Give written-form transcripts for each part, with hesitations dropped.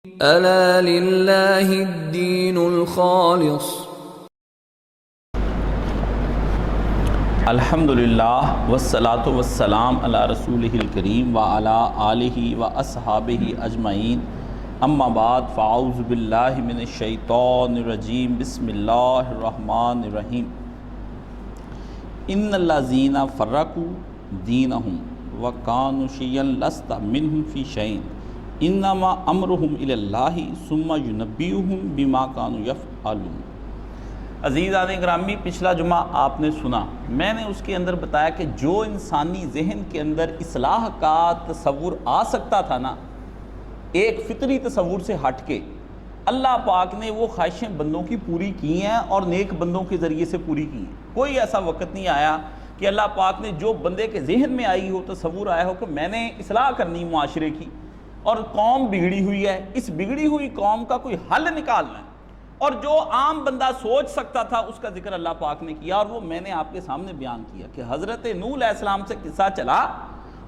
ألا لله الدين الخالص. الحمدللہ والصلاۃ والسلام علی رسولہ الکریم وعلی آلہ واصحابہ اجمعین، اما بعد فاعوذ باللہ من الشیطان الرجیم، بسم اللہ الرحمن الرحیم۔ ان الذین فرقوا دینہم وکانوا شیعا لست منہم فی شیء انما امرہم الی اللہ ثم ینبئہم بما کانوا یفعلون۔ عزیزان گرامی، پچھلا جمعہ آپ نے سنا، میں نے اس کے اندر بتایا کہ جو انسانی ذہن کے اندر اصلاح کا تصور آ سکتا تھا نا، ایک فطری تصور سے ہٹ کے اللہ پاک نے وہ خواہشیں بندوں کی پوری کی ہیں اور نیک بندوں کے ذریعے سے پوری کی ہیں۔ کوئی ایسا وقت نہیں آیا کہ اللہ پاک نے جو بندے کے ذہن میں آئی ہو، تصور آیا ہو کہ میں نے اصلاح کرنی معاشرے کی اور قوم بگڑی ہوئی ہے، اس بگڑی ہوئی قوم کا کوئی حل نکالنا ہے، اور جو عام بندہ سوچ سکتا تھا اس کا ذکر اللہ پاک نے کیا، اور وہ میں نے آپ کے سامنے بیان کیا کہ حضرت نوح علیہ السلام سے قصہ چلا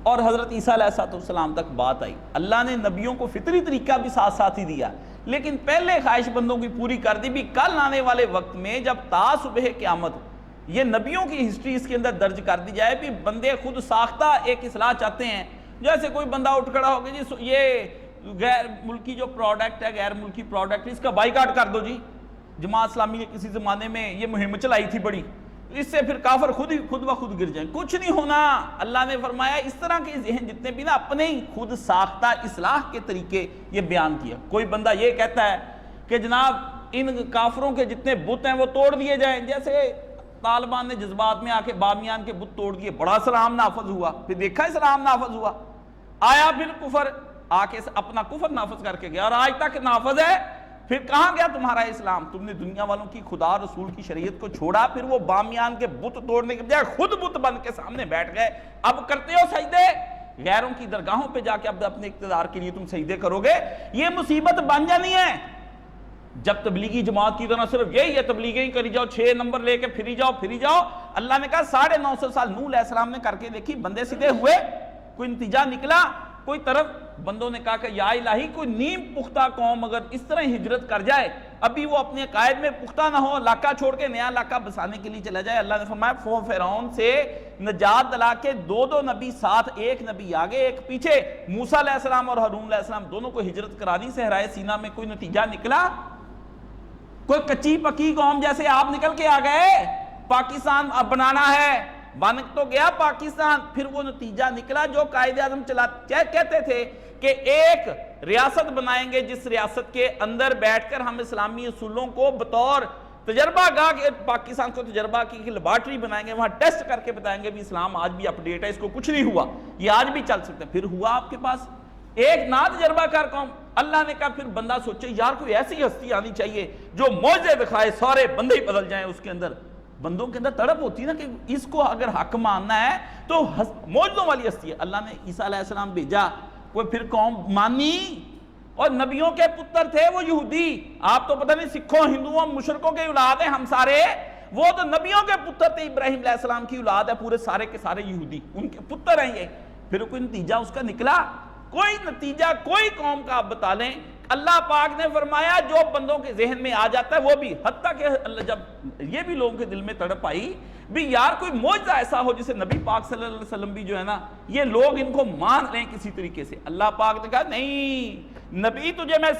اور حضرت عیسیٰ علیہ السلام تک بات آئی۔ اللہ نے نبیوں کو فطری طریقہ بھی ساتھ ساتھ ہی دیا، لیکن پہلے خواہش بندوں کی پوری کر دی بھی۔ کل آنے والے وقت میں جب تا صبح قیامت یہ نبیوں کی ہسٹری اس کے اندر درج کر دی جائے بھی، بندے خود ساختہ ایک اصلاح چاہتے ہیں۔ جیسے کوئی بندہ اٹھ کھڑا ہو گیا جی یہ غیر ملکی جو پروڈکٹ ہے، غیر ملکی پروڈکٹ، اس کا بائیکاٹ کر دو جی۔ جماعت اسلامی نے کسی زمانے میں یہ مہم چلائی تھی بڑی، اس سے پھر کافر خود بخود گر جائیں۔ کچھ نہیں ہونا۔ اللہ نے فرمایا اس طرح کے ذہن جتنے بھی نا، اپنے ہی خود ساختہ اصلاح کے طریقے یہ بیان کیا۔ کوئی بندہ یہ کہتا ہے کہ جناب ان کافروں کے جتنے بت ہیں وہ توڑ دیے جائیں، جیسے طالبان نے جذبات میں آ کے بامیان کے بت توڑ دیے، بڑا سلام نافذ ہوا، پھر دیکھا سلام نافذ ہوا، آیا پھر کفر آ کے اپنا کفر نافذ کر کے گیا، اور آج تک نافذ ہے۔ پھر کہاں گیا تمہارا اسلام؟ تم نے دنیا والوں کی خدا رسول کی شریعت کو چھوڑا، پھر وہ بامیان کے بت توڑنے کے بجائے خود بت بن کے سامنے بیٹھ گئے۔ اب کرتے ہو سجدے غیروں کی درگاہوں پہ جا کے، اب اپنے اقتدار کے لیے تم سجدے کرو گے۔ یہ مصیبت بن جانی ہے جب تبلیغی جماعت کی طرح صرف یہی ہے، تبلیغیں کری جاؤ، 6 نمبر لے کے پھری جاؤ۔ اللہ نے کہا 950 سال نوح علیہ السلام نے کر کے دیکھی، بندے سیدھے ہوئے، کوئی نتیجہ نکلا؟ کوئی طرف بندوں نے کہا کہ یا الہی کوئی نیم پختہ قوم اگر اس طرح ہجرت کر جائے، ابھی وہ اپنے عقائد میں پختہ نہ ہو، علاقہ چھوڑ کے نیا علاقہ بسانے کے لیے چلا جائے۔ اللہ نے فرمایا فرعون سے نجات دلا کے 2 نبی ساتھ، ایک نبی آگے ایک پیچھے، موسیٰ علیہ السلام اور ہارون علیہ السلام دونوں کو ہجرت کرانی صحرائے سینا میں۔ کوئی نتیجہ نکلا؟ کوئی کچی پکی قوم جیسے آپ نکل کے آ گئے، پاکستان اب بنانا ہے، بن تو گیا پاکستان، پھر وہ نتیجہ نکلا جو قائد اعظم کہتے تھے کہ ایک ریاست بنائیں گے جس ریاست کے اندر بیٹھ کر ہم اسلامی اصولوں کو بطور تجربہ گاہ کے پاکستان کو تجربہ کی لیبارٹری بنائیں گے، وہاں ٹیسٹ کر کے بتائیں گے بھی اسلام آج بھی اپڈیٹ ہے، اس کو کچھ نہیں ہوا، یہ آج بھی چل سکتا ہے۔ پھر ہوا آپ کے پاس ایک نا تجربہ کار قوم۔ اللہ نے کہا پھر بندہ سوچے یار کوئی ایسی ہستی آنی چاہیے جو معجزے دکھائے، سارے بندے ہی بدل جائیں۔ اس کے اندر بندوں کے اندر تڑپ ہوتی ہے نا کہ اس کو اگر حق ماننا ہے تو معجزوں والی ہستی ہے۔ اللہ نے عیسیٰ علیہ السلام بھیجا، کوئی پھر قوم مانی، اور نبیوں کے پتر تھے وہ یہودی۔ آپ تو پتہ نہیں سکھوں ہندوؤں مشرکوں کے اولاد ہیں ہم سارے، وہ تو نبیوں کے پتر تھے، ابراہیم علیہ السلام کی اولاد ہے، پورے سارے کے سارے یہودی ان کے پتر ہیں یہ۔ پھر کوئی نتیجہ اس کا نکلا؟ کوئی نتیجہ کوئی قوم کا آپ بتا لیں۔ اللہ پاک نے فرمایا جو بندوں کے ذہن میں آ جاتا ہے وہ بھی، حتیٰ کہ جب یہ بھی لوگوں کے دل میں تڑپ آئی بھی یار کوئی معجزہ ایسا ہو جسے نبی پاک صلی اللہ علیہ وسلم بھی جو ہے نا یہ لوگ ان کو مان رہے ہیں کسی طریقے سے۔ اللہ پاک نے کہا نہیں نبی، تجھے میں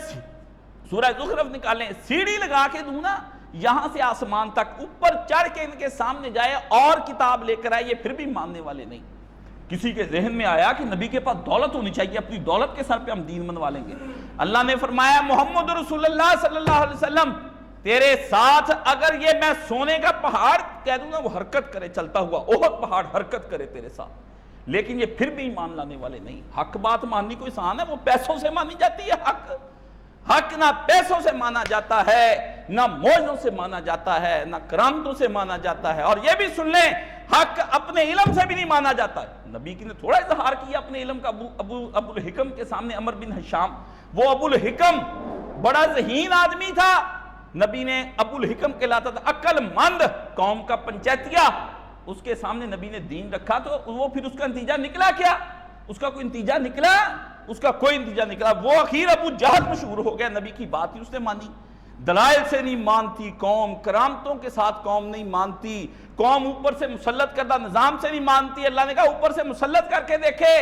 سورہ زخرف نکالیں سیڑھی لگا کے دوں نا، یہاں سے آسمان تک اوپر چڑھ کے ان کے سامنے جائے اور کتاب لے کر آئے، یہ پھر بھی ماننے والے نہیں۔ کسی کے ذہن میں آیا کہ نبی کے پاس دولت ہونی چاہیے، اپنی دولت کے سر پہ ہم دین منوا لیں گے۔ اللہ نے فرمایا محمد رسول اللہ صلی اللہ علیہ وسلم تیرے ساتھ اگر یہ میں سونے کا پہاڑ کہہ دوں گا وہ حرکت کرے، چلتا ہوا احد پہاڑ حرکت کرے تیرے ساتھ، لیکن یہ پھر بھی ایمان لانے والے نہیں۔ حق بات ماننی کوئی آسان ہے؟ وہ پیسوں سے مانی جاتی ہے حق نہ پیسوں سے مانا جاتا ہے، نہ معجزوں سے مانا جاتا ہے، نہ کرامتوں سے مانا جاتا ہے۔ اور یہ بھی سن لیں حق اپنے علم سے بھی نہیں مانا جاتا ہے۔ نبی کی نے تھوڑا اظہار کیا اپنے علم کا ابو الحکم کے سامنے، عمر بن حشام، وہ ابو الحکم بڑا ذہین آدمی تھا، نبی نے ابو الحکم کہلاتا تھا، عقل مند قوم کا پنچیتیا، اس کے سامنے نبی نے دین رکھا، تو وہ پھر اس کا نتیجہ نکلا کیا؟ اس کا کوئی نتیجہ نکلا؟ اس کا کوئی نتیجہ نکلا. وہ اخیر ابو جہل مشہور ہو گیا, نبی کی بات ہی اس نے مانی. دلائل سے نہیں مانتی قوم, کرامتوں کے ساتھ قوم نہیں مانتی, قوم اوپر سے مسلط کردہ نظام سے نہیں مانتی. اللہ نے کہا اوپر سے مسلط کر کے دیکھے,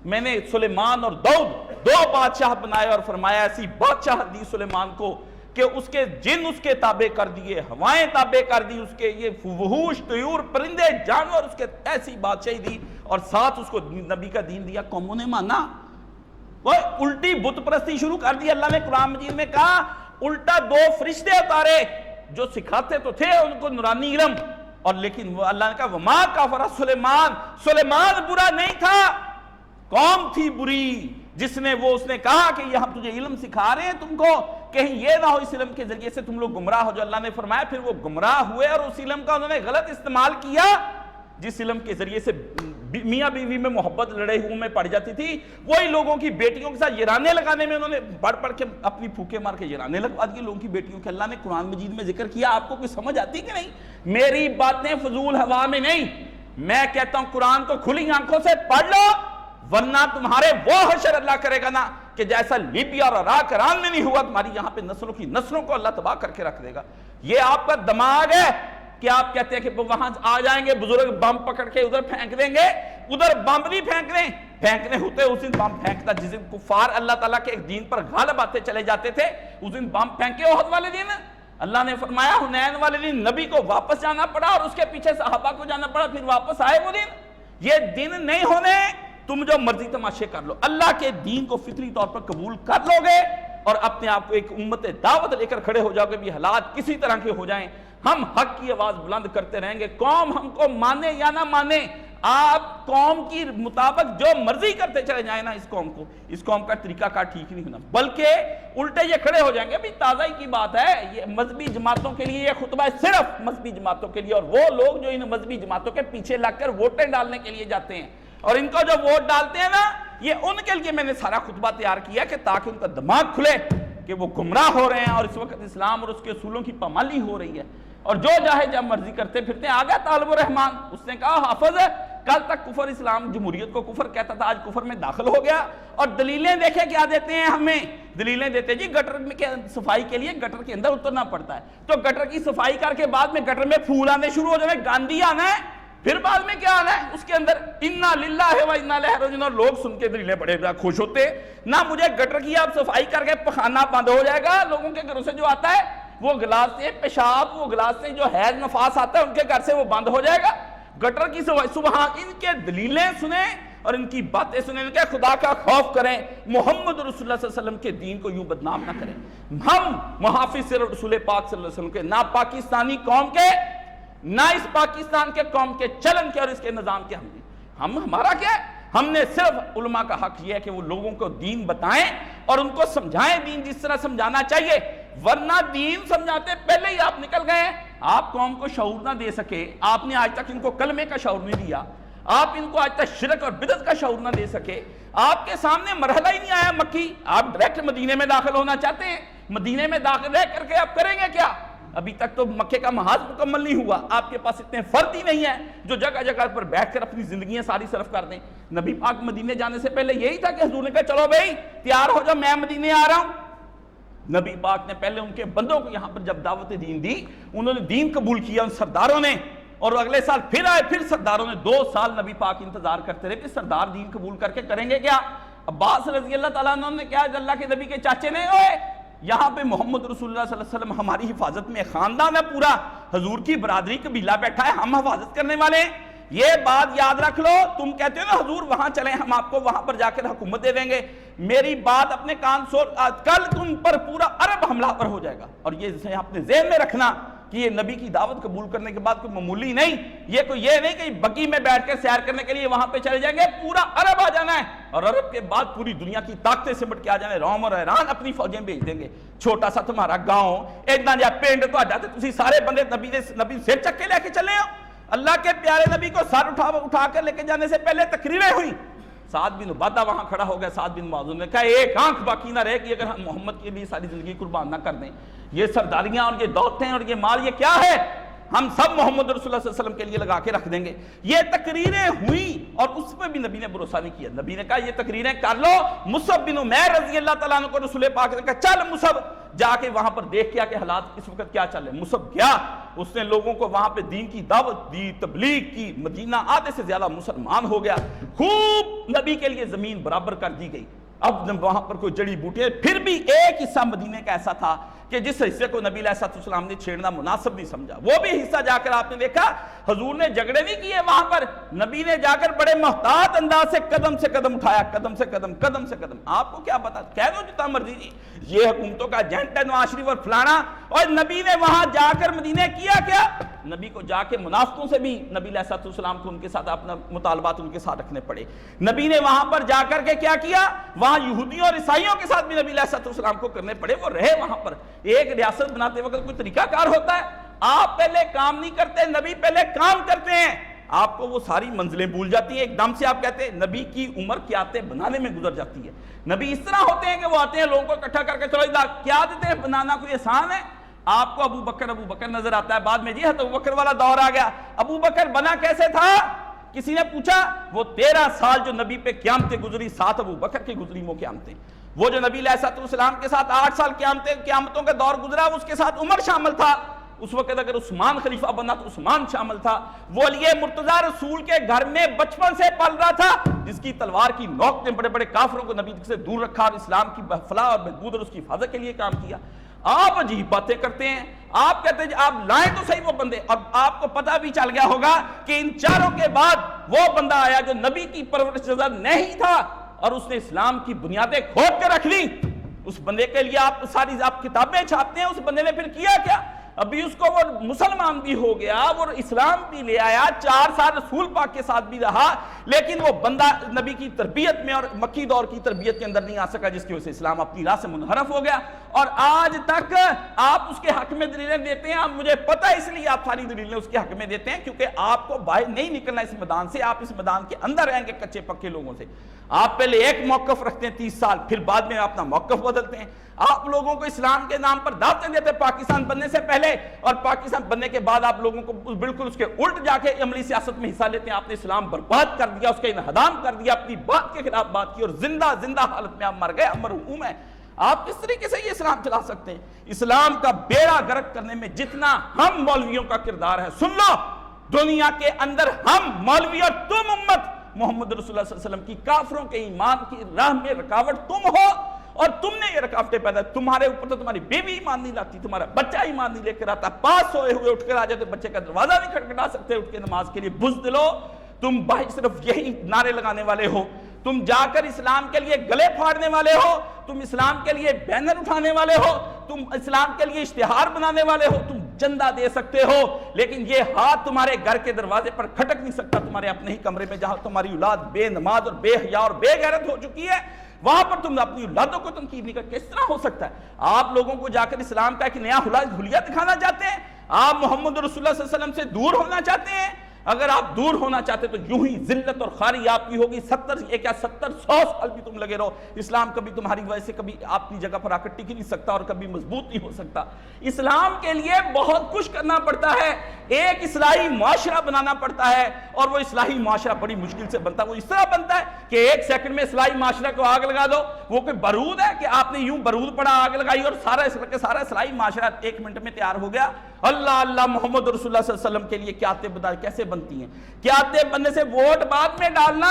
میں نے سلیمان اور داؤد دو بادشاہ بنائے اور فرمایا ایسی بادشاہ دی سلیمان کو کہ اس کے جن اس کے تابع کر دیے, ہوائیں تابع کر دی اس کے, یہ وحوش طیور پرندے جانور اس کے, ایسی بادشاہی دی اور ساتھ اس کو نبی کا دین دیا. قوموں نے مانا, وہ الٹی بت پرستی شروع کر دی. اللہ نے قرآن مجید میں کہا الٹا دو فرشتے اتارے جو سکھاتے تو تھے ان کو نورانی علم, اور لیکن وہ اللہ نے کہا وما کفر سلیمان, سلیمان برا نہیں تھا, قوم تھی بری جس نے اس نے کہا کہ یہ ہم تجھے علم سکھا رہے ہیں تم کو, کہیں یہ نہ ہو اس علم کے ذریعے سے تم لوگ گمراہ ہو. جو اللہ نے فرمایا پھر وہ گمراہ ہوئے اور اس علم کا انہوں نے غلط استعمال کیا جس علم کے ذریعے سے میاں بیوی میں محبت لڑے ہوئے میں پڑ جاتی تھی, وہی لوگوں کی بیٹیوں کے ساتھ یرانے لگانے میں انہوں نے پڑھ کے اپنی پھوکے مار کے یرانے لگوا دی لوگوں کی بیٹیوں کے. اللہ نے قرآن مجید میں ذکر کیا, آپ کو کوئی سمجھ آتی کہ نہیں؟ میری باتیں فضول ہوا میں نہیں, میں کہتا ہوں قرآن کو کھلی آنکھوں سے پڑھ لو, ورنہ تمہارے وہ حشر اللہ کرے گا نا کہ جیسا لیبیا اور عراق ایران میں نہیں ہوا, تمہاری یہاں پہ نسلوں کی نسلوں کو اللہ تباہ کر کے رکھ دے گا. یہ آپ کا دماغ ہے کہ آپ کہتے ہیں کہ وہاں آ جائیں گے بزرگ بم پکڑ کے ادھر پھینک دیں گے, ادھر بم نہیں پھینکنے ہوتے. اس دن بم پھینکتا جس دن کفار اللہ تعالیٰ کے ایک دین پر غالب آتے چلے جاتے تھے, اس دن بم پھینکے احد والے دن. اللہ نے فرمایا حنین والے دن نبی کو واپس جانا پڑا اور اس کے پیچھے صحابہ کو جانا پڑا, پھر واپس آئے وہ دن. یہ دن نہیں ہونے, تم جو مرضی تماشے کر لو, اللہ کے دین کو فطری طور پر قبول کر لو گے اور اپنے آپ کو ایک امت دعوت لے کر کھڑے ہو جاؤ گے. بھی حالات کسی طرح کے ہو جائیں, ہم حق کی آواز بلند کرتے رہیں گے. قوم ہم کو مانے یا نہ مانے, آپ قوم کی مطابق جو مرضی کرتے چلے جائیں نا, اس قوم کا طریقہ کار ٹھیک نہیں ہونا, بلکہ الٹے یہ کھڑے ہو جائیں گے. بھی تازہ ہی کی بات ہے, یہ مذہبی جماعتوں کے لیے یہ خطبہ ہے, صرف مذہبی جماعتوں کے لیے, اور وہ لوگ جو ان مذہبی جماعتوں کے پیچھے لگ کر ووٹیں ڈالنے کے لیے جاتے ہیں, اور ان کو جو ووٹ ڈالتے ہیں نا, یہ ان کے لیے میں نے سارا خطبہ تیار کیا کہ تاکہ ان کا دماغ کھلے کہ وہ گمراہ ہو رہے ہیں اور اس وقت اسلام اور اس کے اصولوں کی پامالی ہو رہی ہے, اور جو چاہے جب مرضی کرتے پھرتے ہیں. آ گیا طالب الرحمان, اس نے کہا حافظ کل تک کفر اسلام جمہوریت کو کفر کہتا تھا, آج کفر میں داخل ہو گیا, اور دلیلیں دیکھیں کیا دیتے ہیں ہمیں, دلیلیں دیتے جی گٹر میں صفائی کے لیے گٹر کے اندر اترنا پڑتا ہے, تو گٹر کی صفائی کر کے بعد میں گٹر میں پھول آنے شروع ہو جائے, گاندھی آنا ہے, پھر بعد میں کیا آنا ہے اس کے اندر انا للہ و انا الیہ راجعون, اور لوگ سن کے دلیلیں بڑے خوش ہوتے نہ. مجھے گٹر کی آپ صفائی کر کے پخانہ بند ہو جائے گا, لوگوں کے گھروں سے جو آتا ہے وہ گلاس سے پیشاب, وہ گلاس سے جو حیض نفاس آتا ہے ان کے گھر سے وہ بند ہو جائے گا. گٹر کی صفائی, سبحان, ان کے دلیلیں سنیں اور ان کی باتیں سنیں, ان کے خدا کا خوف کریں, محمد رسول اللہ صلی اللہ علیہ وسلم کے دین کو یوں بدنام نہ کریں. ہم محافظ سے رسول پاک صلی اللہ علیہ وسلم کے, نہ پاکستانی قوم کے, نہ اس پاکستان کے قوم کے چلن کے اور اس کے نظام کے ہمارا کیا ہے؟ ہم نے صرف علماء کا حق یہ ہے کہ وہ لوگوں کو دین بتائیں اور ان کو سمجھائیں دین جس طرح سمجھانا چاہیے, ورنہ دین سمجھاتے پہلے ہی آپ نکل گئے. آپ قوم کو شعور نہ دے سکے, آپ نے آج تک ان کو کلمے کا شعور نہیں دیا, آپ ان کو آج تک شرک اور بدعت کا شعور نہ دے سکے, آپ کے سامنے مرحلہ ہی نہیں آیا مکی, آپ ڈائریکٹ مدینے میں داخل ہونا چاہتے ہیں, مدینے میں داخل رہ کر کے آپ کریں گے کیا؟ ابھی تک تو مکے کا محاذ مکمل نہیں ہوا, آپ کے پاس اتنے فرد ہی نہیں ہیں جو جگہ جگہ پر بیٹھ کر اپنی زندگیاں ساری صرف کر دیں. نبی پاک مدینے جانے سے پہلے یہی تھا کہ حضور نے کہا چلو بھائی تیار ہو جاؤ میں مدینے آ رہا ہوں. نبی پاک نے پہلے ان کے بندوں کو یہاں پر جب دعوت دین دی, انہوں نے دین قبول کیا ان سرداروں نے, اور اگلے سال پھر آئے, پھر سرداروں نے 2 سال نبی پاک انتظار کرتے رہے کہ سردار دین قبول کر کے کریں گے کیا. عباس رضی اللہ تعالیٰ عنہ نے کیا, اللہ کے نبی کے چاچے نے, اوئے یہاں پہ محمد رسول اللہ صلی اللہ علیہ وسلم ہماری حفاظت میں خاندان ہے پورا, حضور کی برادری قبیلہ بیٹھا ہے, ہم حفاظت کرنے والے ہیں. یہ بات یاد رکھ لو, تم کہتے ہو نا حضور وہاں چلیں, ہم آپ کو وہاں پر جا کر حکومت دے دیں گے, میری بات اپنے کان سو, کل تم پر پورا عرب حملہ پر ہو جائے گا. اور یہ اپنے ذہن میں رکھنا کہ یہ نبی کی دعوت قبول کرنے کے بعد کوئی معمولی نہیں, یہ کوئی یہ نہیں کہ بگی میں بیٹھ کر سیر کرنے کے لیے وہاں پہ چلے جائیں گے, پورا عرب آ جانا ہے, اور عرب کے بعد پوری دنیا کی طاقتیں سمٹ کے آ جانے, روم اور ایران اپنی فوجیں بھیج دیں گے. چھوٹا سا تمہارا گاؤں, اتنا جا پنڈ تو آ جاتے, تسی سارے بندے نبی سے چک کے لے کے چلے ہو. اللہ کے پیارے نبی کو سر اٹھا کر لے کے جانے سے پہلے تقریریں ہوئی. سعد بن عبادہ وہاں کھڑا ہو گیا, سعد بن معاذ نے کہا ایک آنکھ باقی نہ رہے کہ اگر ہم محمد کے لیے ساری زندگی قربان نہ کر دیں. یہ سرداریاں اور یہ دولتیں اور یہ مال یہ کیا ہے؟ ہم سب محمد رسول اللہ صلی اللہ علیہ وسلم کے لیے لگا کے رکھ دیں گے. یہ تقریریں ہوئیں اور اس پہ بھی نبی نے بھروسہ نہیں کیا. نبی نے کہا یہ تقریریں کر لو. مصعب بن عمیر رضی اللہ تعالیٰ عنہ کو رسول پاک نے کہا چل مصعب جا کے وہاں پر دیکھ کیا کہ حالات اس وقت کیا چل رہے ہیں. مصعب گیا, اس نے لوگوں کو وہاں پہ دین کی دعوت دی, تبلیغ کی. مدینہ آدھے سے زیادہ مسلمان ہو گیا. خوب نبی کے لیے زمین برابر کر دی گئی. اب وہاں پر کوئی جڑی بوٹیاں, پھر بھی ایک حصہ مدینے کا ایسا تھا کہ جس حصے کو نبی علیہ السلام نے چھیڑنا مناسب نہیں سمجھا. وہ بھی حصہ جا کر آپ نے دیکھا حضور نے جھگڑے نہیں کیے وہاں پر, نبی نے جا کر بڑے محتاط انداز سے قدم اٹھایا, قدم سے قدم. آپ کو کیا پتا, کہہ دو جتنا مرضی جی یہ حکومتوں کا ایجنٹ ہے نواز شریف اور فلانا. اور نبی نے وہاں جا کر مدینے کیا کیا, نبی کو جا کے منافقوں سے بھی نبی علیہ السلام کو ان کے ساتھ اپنا مطالبات ان کے ساتھ رکھنے پڑے. نبی نے وہاں پر جا کر کے کیا کیا, وہاں یہودیوں اور عیسائیوں کے ساتھ بھی نبی علیہ السلام کو کرنے پڑے. وہ رہے وہاں پر. ایک ریاست بناتے وقت کوئی طریقہ کار ہوتا ہے, آپ پہلے کام نہیں کرتے, نبی پہلے کام کرتے ہیں. آپ کو وہ ساری منزلیں بھول جاتی ہیں, ایک دم سے آپ کہتے ہیں نبی کی عمر قیادتیں بنانے میں گزر جاتی ہے. نبی اس طرح ہوتے ہیں کہ وہ آتے ہیں لوگوں کو اکٹھا کر کے چلو قیادتیں بنانا کوئی آسان ہے. آپ کو ابو بکر نظر آتا ہے, بعد میں جی ابو بکر والا دور آ گیا. ابو بکر بنا کیسے تھا, کسی نے پوچھا, وہ 13 سال جو نبی پہ قیامتیں گزری, ساتھ ابو بکر کی گزری وہ قیامتیں. وہ جو نبی علیہ السلام کے ساتھ 8 سال قیامتوں کا دور گزرا, اس کے ساتھ عمر شامل تھا. اس وقت اگر عثمان خلیفہ بنا تو عثمان شامل تھا. وہ علی مرتضیٰ رسول کے گھر میں بچپن سے پل رہا تھا, جس کی تلوار کی نوک نے بڑے بڑے کافروں کو نبی سے دور رکھا اور اسلام کی فلاح اور بہبود اور اس کی حفاظت کے لیے کام کیا. آپ عجیب باتیں کرتے ہیں, آپ کہتے ہیں آپ لائیں تو صحیح وہ بندے. اور آپ کو پتہ بھی چل گیا ہوگا کہ ان چاروں کے بعد وہ بندہ آیا جو نبی کی پرورش زدہ نہیں تھا اور اس نے اسلام کی بنیادیں کھود کے رکھ لی. اس بندے کے لیے آپ ساری آپ کتابیں چھاپتے ہیں, اس بندے نے پھر کیا کیا, ابھی اس کو وہ مسلمان بھی ہو گیا, وہ اسلام بھی لے آیا, 4 سال رسول پاک کے ساتھ بھی رہا, لیکن وہ بندہ نبی کی تربیت میں اور مکی دور کی تربیت کے اندر نہیں آ سکا, جس کی وجہ سے اسلام اپنی راہ سے منحرف ہو گیا. اور آج تک آپ اس کے حق میں دلیلیں دیتے ہیں. مجھے پتہ ہے اس لیے آپ ساری دلیلیں اس کے حق میں دیتے ہیں, کیونکہ آپ کو باہر نہیں نکلنا اس میدان سے. آپ اس میدان کے اندر رہیں گے کچے پکے لوگوں سے. آپ پہلے ایک موقف رکھتے ہیں 30 سال, پھر بعد میں اپنا موقف بدلتے ہیں. آپ لوگوں کو اسلام کے نام پر دعوتیں دیتے پاکستان بننے سے پہلے, اور پاکستان بننے کے بعد آپ لوگوں کو بالکل اس کے الٹ جا کے عملی سیاست میں حصہ لیتے ہیں. آپ نے اسلام برباد کر دیا, اس کا انہدام کر دیا, اپنی بات کے خلاف بات کی, اور زندہ حالت میں آپ مر گئے, مرحوم ہیں. آپ کس طریقے سے یہ اسلام چلا سکتے ہیں؟ اسلام کا بیڑا غرق کرنے میں جتنا ہم مولویوں کا کردار ہے, سن لو, دنیا کے اندر ہم مولوی اور تم امت محمد رسول اللہ صلی اللہ علیہ وسلم کی کافروں کے ایمان کی راہ میں رکاوٹ تم ہو, اور تم نے یہ رکاوٹیں پیدا, تمہارے اوپر تو تمہاری بیوی ایمان نہیں لاتی, تمہارا بچہ ایمان نہیں لے کر آتا, پاس سوئے ہوئے اٹھ کر آ جاتے, بچے کا دروازہ نہیں کھٹکھٹا سکتے اٹھ کے نماز کے لیے. بزدلو, تم باہر صرف یہی نعرے لگانے والے ہو, تم جا کر اسلام کے لیے گلے پھاڑنے والے ہو, تم اسلام کے لیے بینر اٹھانے والے ہو, تم اسلام کے لیے اشتہار بنانے والے ہو, تم چندہ دے سکتے ہو, لیکن یہ ہاتھ تمہارے گھر کے دروازے پر کھٹک نہیں سکتا. تمہارے اپنے ہی کمرے میں جہاں تمہاری اولاد بے نماز اور بے حیا اور بے غیرت ہو چکی ہے, وہاں پر تم اپنی اولادوں کو تنقید نہیں کر. کس طرح ہو سکتا ہے؟ آپ لوگوں کو جا کر اسلام کا ایک نیا حلیہ دکھانا چاہتے ہیں, آپ محمد رسول اللہ صلی اللہ علیہ وسلم سے دور ہونا چاہتے ہیں. اگر آپ دور ہونا چاہتے تو یوں ہی ذلت اور خاری آپ کی ہوگی. 100 سال بھی تم لگے رہو, اسلام کبھی تمہاری وجہ سے کبھی اپنی جگہ پر آ کر ٹک نہیں سکتا اور کبھی مضبوط نہیں ہو سکتا. اسلام کے لیے بہت کچھ کرنا پڑتا ہے, ایک اصلاحی معاشرہ بنانا پڑتا ہے, اور وہ اصلاحی معاشرہ بڑی مشکل سے بنتا ہے. وہ اس طرح بنتا ہے کہ 1 سیکنڈ میں اصلاحی معاشرہ کو آگ لگا دو. وہ کوئی بارود ہے کہ آپ نے یوں بارود پڑا آگ لگائی اور سارا اصلاحی معاشرہ 1 منٹ میں تیار ہو گیا. اللہ محمد رسول اللہ صلی اللہ علیہ وسلم کے لیے قیادتیں کیسے بنتی ہیں؟ قیادتیں بننے سے ووٹ بعد میں ڈالنا,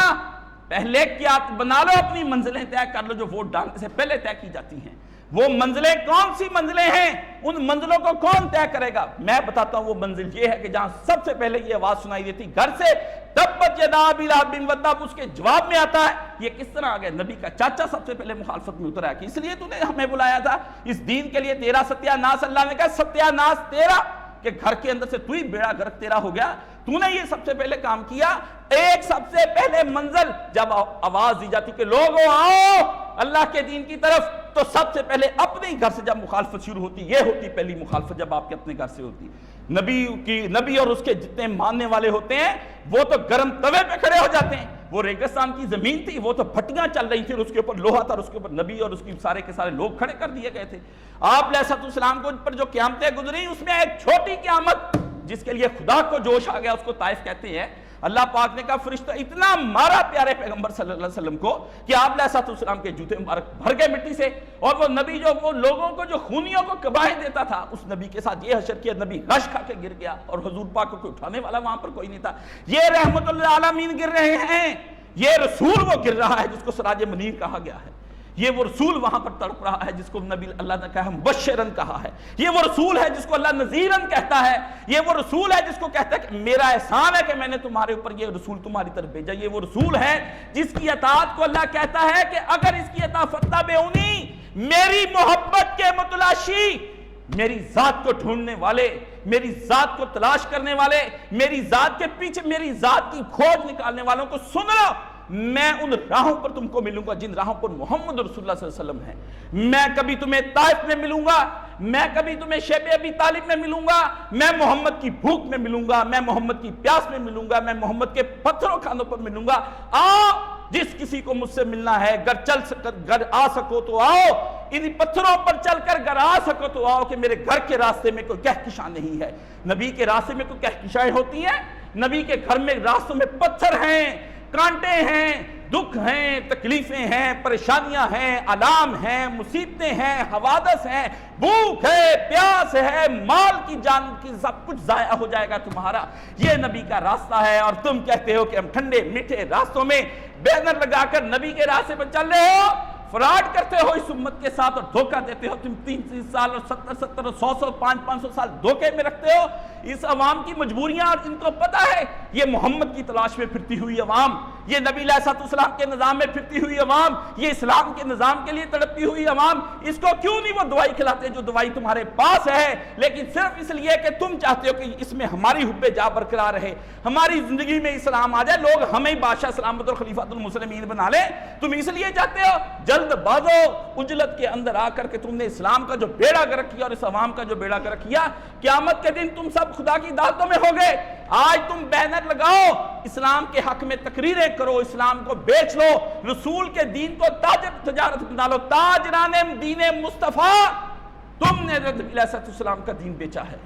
پہلے قیادت بنا لو, اپنی منزلیں طے کر لو جو ووٹ ڈالنے سے پہلے طے کی جاتی ہیں. وہ منزلیں کون سی منزلیں ہیں, ان منزلوں کو کون طے کرے گا؟ میں بتاتا ہوں. وہ منزل یہ ہے کہ جہاں سب سے پہلے یہ آواز سنائی دیتی گھر سے, تبت یدا ابی لہب وتب, اس کے جواب میں آتا ہے یہ کس طرح آ گیا؟ نبی کا چاچا سب سے پہلے مخالفت میں اترا, کہ اس لیے تو نے ہمیں بلایا تھا اس دین کے لیے, تیرا ستیہ ناس, اللہ نے کہا ستیہ ناس تیرا, کہ گھر کے اندر سے تو ہی بیڑا غرق تیرا ہو گیا, تو نے یہ سب سے پہلے کام کیا. ایک سب سے پہلے منزل جب آواز دی جاتی کہ لوگوں آؤ اللہ کے دین کی طرف, تو سب سے پہلے اپنے گھر سے جب مخالفت شروع ہوتی, یہ ہوتی پہلی مخالفت جب آپ کے اپنے گھر سے ہوتی. نبی اور اس کے جتنے ماننے والے ہوتے ہیں وہ تو گرم توے پہ کھڑے ہو جاتے ہیں. وہ ریگستان کی زمین تھی, وہ تو پھٹیاں چل رہی تھی, اس کے اوپر لوہا تھا, اس کے اوپر نبی اور اس کی سارے کے سارے لوگ کھڑے کر دیے گئے تھے. آپ علیہ السلام کو پر جو قیامتیں گزری, اس میں ایک چھوٹی قیامت جس کے لیے خدا کو جوش آ گیا اس کو طائف کہتے ہیں. اللہ پاک نے کہا فرشتہ اتنا مارا پیارے پیغمبر صلی اللہ علیہ وسلم کو کہ آپ علیہ السلام کے جوتے مبارک بھر گئے مٹی سے. اور وہ نبی جو وہ لوگوں کو جو خونیوں کو کباہیں دیتا تھا اس نبی کے ساتھ یہ حشر کیا, نبی غش کھا کے گر گیا اور حضور پاک کو کوئی اٹھانے والا وہاں پر کوئی نہیں تھا. یہ رحمت اللہ عالمین گر رہے ہیں, یہ رسول وہ گر رہا ہے جس کو سراج منیر کہا گیا ہے. یہ وہ رسول وہاں پر تڑپ رہا ہے جس کو نبی اللہ نے کہا مبشرن کہا ہے. یہ وہ رسول ہے جس کو اللہ نذیرن کہتا ہے. یہ وہ رسول ہے جس کو کہتا ہے کہ میرا احسان ہے کہ میں نے تمہارے اوپر یہ رسول تمہاری طرف بھیجا. یہ وہ رسول ہے جس کی اطاعت کو اللہ کہتا ہے کہ اگر اس کی اطاعت فتبعونی, میری محبت کے متلاشی, میری ذات کو ڈھونڈنے والے, میری ذات کو تلاش کرنے والے, میری ذات کے پیچھے میری ذات کی کھوج نکالنے والوں کو سن لو. میں ان راہوں پر تم کو ملوں گا جن راہوں پر محمد رسول اللہ صلی اللہ علیہ وسلم ہے. میں کبھی تمہیں طائف میں ملوں گا, میں کبھی تمہیں شیب ابی طالب میں ملوں گا, میں محمد کی بھوک میں ملوں گا, میں محمد کی پیاس میں ملوں گا, میں محمد کے پتھروں کھانوں پر ملوں گا. آؤ جس کسی کو مجھ سے ملنا ہے, گر آ سکو تو آؤ, ان پتھروں پر چل کر گر آ سکو تو آؤ کہ میرے گھر کے راستے میں کوئی کہکشاں نہیں ہے. نبی کے راستے میں کوئی کہکشائیں ہوتی ہیں؟ نبی کے گھر میں راستوں میں پتھر ہیں, کانٹے ہیں, دکھ ہیں, تکلیفیں ہیں, پریشانیاں ہیں, علام ہیں, مصیبتیں ہیں, حوادث ہیں, بھوک ہے, پیاس ہے, مال کی جان کی سب کچھ ضائع ہو جائے گا تمہارا. یہ نبی کا راستہ ہے اور تم کہتے ہو کہ ہم ٹھنڈے میٹھے راستوں میں بینر لگا کر نبی کے راستے پر چل رہے ہو. فراڈ کرتے ہو اس امت کے ساتھ اور دھوکہ دیتے ہو. تم 30 سال اور 70 اور 100 500 سال دھوکے میں رکھتے ہو. اس عوام کی مجبوریاں, اور ان کو پتا ہے یہ محمد کی تلاش میں پھرتی ہوئی عوام, یہ نبی علیہ السلام کے نظام میں پھرتی ہوئی عوام, یہ اسلام کے نظام کے لیے تڑپتی ہوئی عوام, اس کو کیوں نہیں وہ دوائی کھلاتے جو دوائی تمہارے پاس ہے, لیکن صرف اس لیے کہ تم چاہتے ہو کہ اس میں ہماری حب جا برقرار رہے, ہماری زندگی میں اسلام آ جائے, لوگ ہمیں بادشاہ سلامت اور خلیفۃ المسلمین بنا لیں. تم اس لیے چاہتے ہو جلد بازو اجلت کے اندر آ کر کے تم نے اسلام کا جو بیڑا گرک کیا اور اس عوام کا جو بیڑا گرک کیا, قیامت کے دن تم سب خدا کی عدالتوں میں ہو گئے. آج تم بینر لگاؤ, اسلام کے حق میں تقریریں کرو, اسلام کو بیچ لو, رسول کے دین کو تجارت بنا لو. تاجران دین مصطفیٰ, تم نے نبی علیہ السلام کا دین بیچا ہے.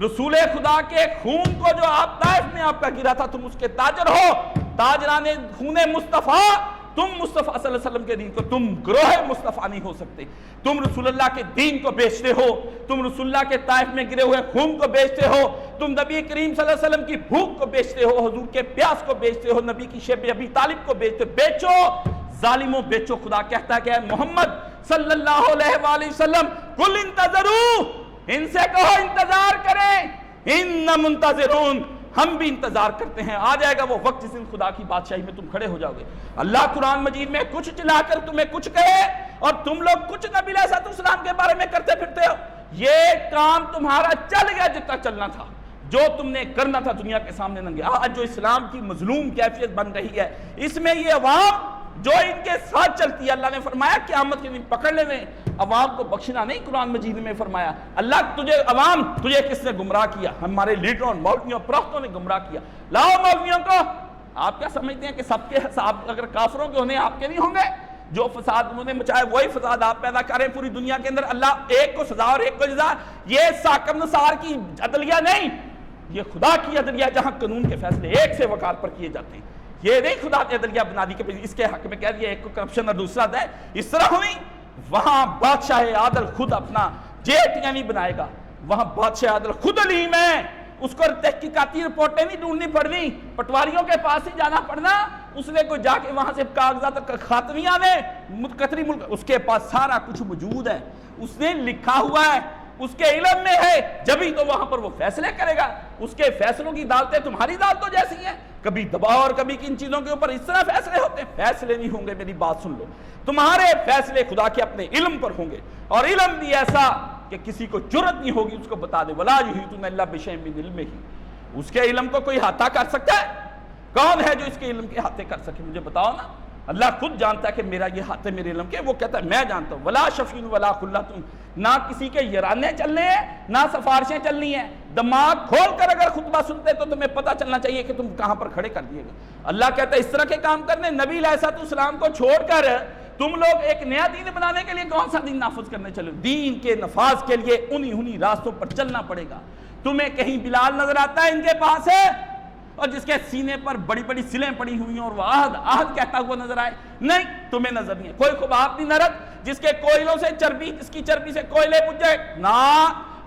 رسول خدا کے خون کو جو آپ طائف میں آپ کا گرا تھا, تم اس کے تاجر ہو. تاجران خون مصطفیٰ, تم مصطفیٰ صلی اللہ علیہ وسلم کے دین کو, تم گروہ مصطفیٰ نہیں ہو سکتے. تم رسول اللہ کے دین کو بیچتے ہو, تم رسول اللہ کے طائف میں گرے ہوئے خون کو بیچتے ہو, تم نبی کریم صلی اللہ علیہ وسلم کی بھوک کو بیچتے ہو, حضور کے پیاس کو بیچتے ہو, نبی کی شیب ابی طالب کو بیچتے ہو. بیچو ظالموں بیچو. خدا کہتا ہے کہ اے محمد صلی اللہ علیہ وآلہ وسلم, قل انتظروا, ان سے کہو انتظار کریں, ان منتظرون, ہم بھی انتظار کرتے ہیں. آ جائے گا وہ وقت جس دن خدا کی بادشاہی میں تم کھڑے ہو جاؤ گے. اللہ قرآن مجید میں کچھ چلا کر تمہیں کچھ کہے اور تم لوگ کچھ نبی علیہ السلام کے بارے میں کرتے پھرتے ہو. یہ کام تمہارا چل گیا جتنا چلنا تھا, جو تم نے کرنا تھا دنیا کے سامنے ننگے. آج جو اسلام کی مظلوم کیفیت بن رہی ہے, اس میں یہ عوام جو ان کے ساتھ چلتی ہے, اللہ نے فرمایا قیامت کے دن پکڑ لینے, عوام کو بخشنا نہیں. قرآن مجید میں فرمایا اللہ تجھے عوام, تجھے کس نے گمراہ کیا؟ ہمارے لیڈروں, مولویوں, پرختوں نے گمراہ کیا. لاؤ مولویوں کو. آپ کیا سمجھتے ہیں کہ سب کے حساب اگر کافروں کے ہونے آپ کے نہیں ہوں گے؟ جو فساد انہوں نے مچایا وہی فساد آپ پیدا کریں پوری دنیا کے اندر. اللہ ایک کو سزا اور ایک کو جزا. یہ ساکم نثار کی عدلیہ نہیں, یہ خدا کی عدلیہ, جہاں قانون کے فیصلے ایک سے وقار پر کیے جاتے ہیں. یہ نہیں خدا نے عدلیہ بنا دی کہ اس کے حق میں کہہ دیا ایک کو کرپشن اور دوسرا دے. اس طرح ہوئی. وہاں بادشاہ عادل خود اپنا جیٹیاں نہیں بنائے گا, وہاں بادشاہ عادل خود علیم ہے. اس کو تحقیقاتی رپورٹیں نہیں ڈھونڈنی پڑنی, پٹواریوں کے پاس ہی جانا پڑنا. اس نے کوئی جا کے وہاں سے کاغذات خاتمیہ نے قطری ملک, اس کے پاس سارا کچھ موجود ہے, اس نے لکھا ہوا ہے, اس کے علم میں ہے, جبھی تو وہاں پر وہ فیصلے کرے گا. اس کے فیصلوں کی عدالتیں تمہاری عدالتوں جیسی ہیں, کبھی دباؤ اور کبھی کن چیزوں کے اوپر اس طرح فیصلے ہوتے ہیں. فیصلے نہیں ہوں گے, میری بات سن لو, تمہارے فیصلے خدا کے اپنے علم پر ہوں گے, اور علم بھی ایسا کہ کسی کو جرت نہیں ہوگی اس کو بتا دے. وَلَا يُحِيطُونَ إِلَّا بِشَيْءٍ مِّنْ عِلْمِهِ. اس کے علم کو کوئی احاطہ کر سکتا ہے؟ کون ہے جو اس کے علم کے احاطے کر سکے؟ مجھے بتاؤ نا. اللہ خود جانتا ہے کہ میرا یہ ہاتھ ہے میرے علم کے, وہ کہتا ہے میں جانتا ہوں. وَلَا شَفِيعٌ وَلَا خُلَّةٌ, نہ کسی کے یرانے چلنے ہیں نہ سفارشیں چلنی ہیں. دماغ کھول کر اگر خطبہ سنتے تو تمہیں پتہ چلنا چاہیے کہ تم کہاں پر کھڑے کر دیے گئے. اللہ کہتا ہے اس طرح کے کام کرنے. نبی علیہ السلام کو چھوڑ کر تم لوگ ایک نیا دین بنانے کے لیے کون سا دین نافذ کرنے چلے؟ دین کے نفاذ کے لیے انہی راستوں پر چلنا پڑے گا. تمہیں کہیں بلال نظر آتا ہے ان کے پاس ہے؟ اور جس کے سینے پر بڑی بڑی سلیں پڑی ہوئی ہیں اور وہ آہد کہتا ہوا نظر آئے؟ نہیں، تمہیں نظر نہیں ہے۔ کوئی خباب نہیں نرد جس کے کوئلوں سے چربی، جس کی چربی سے کوئلے بجھے؟ نہ۔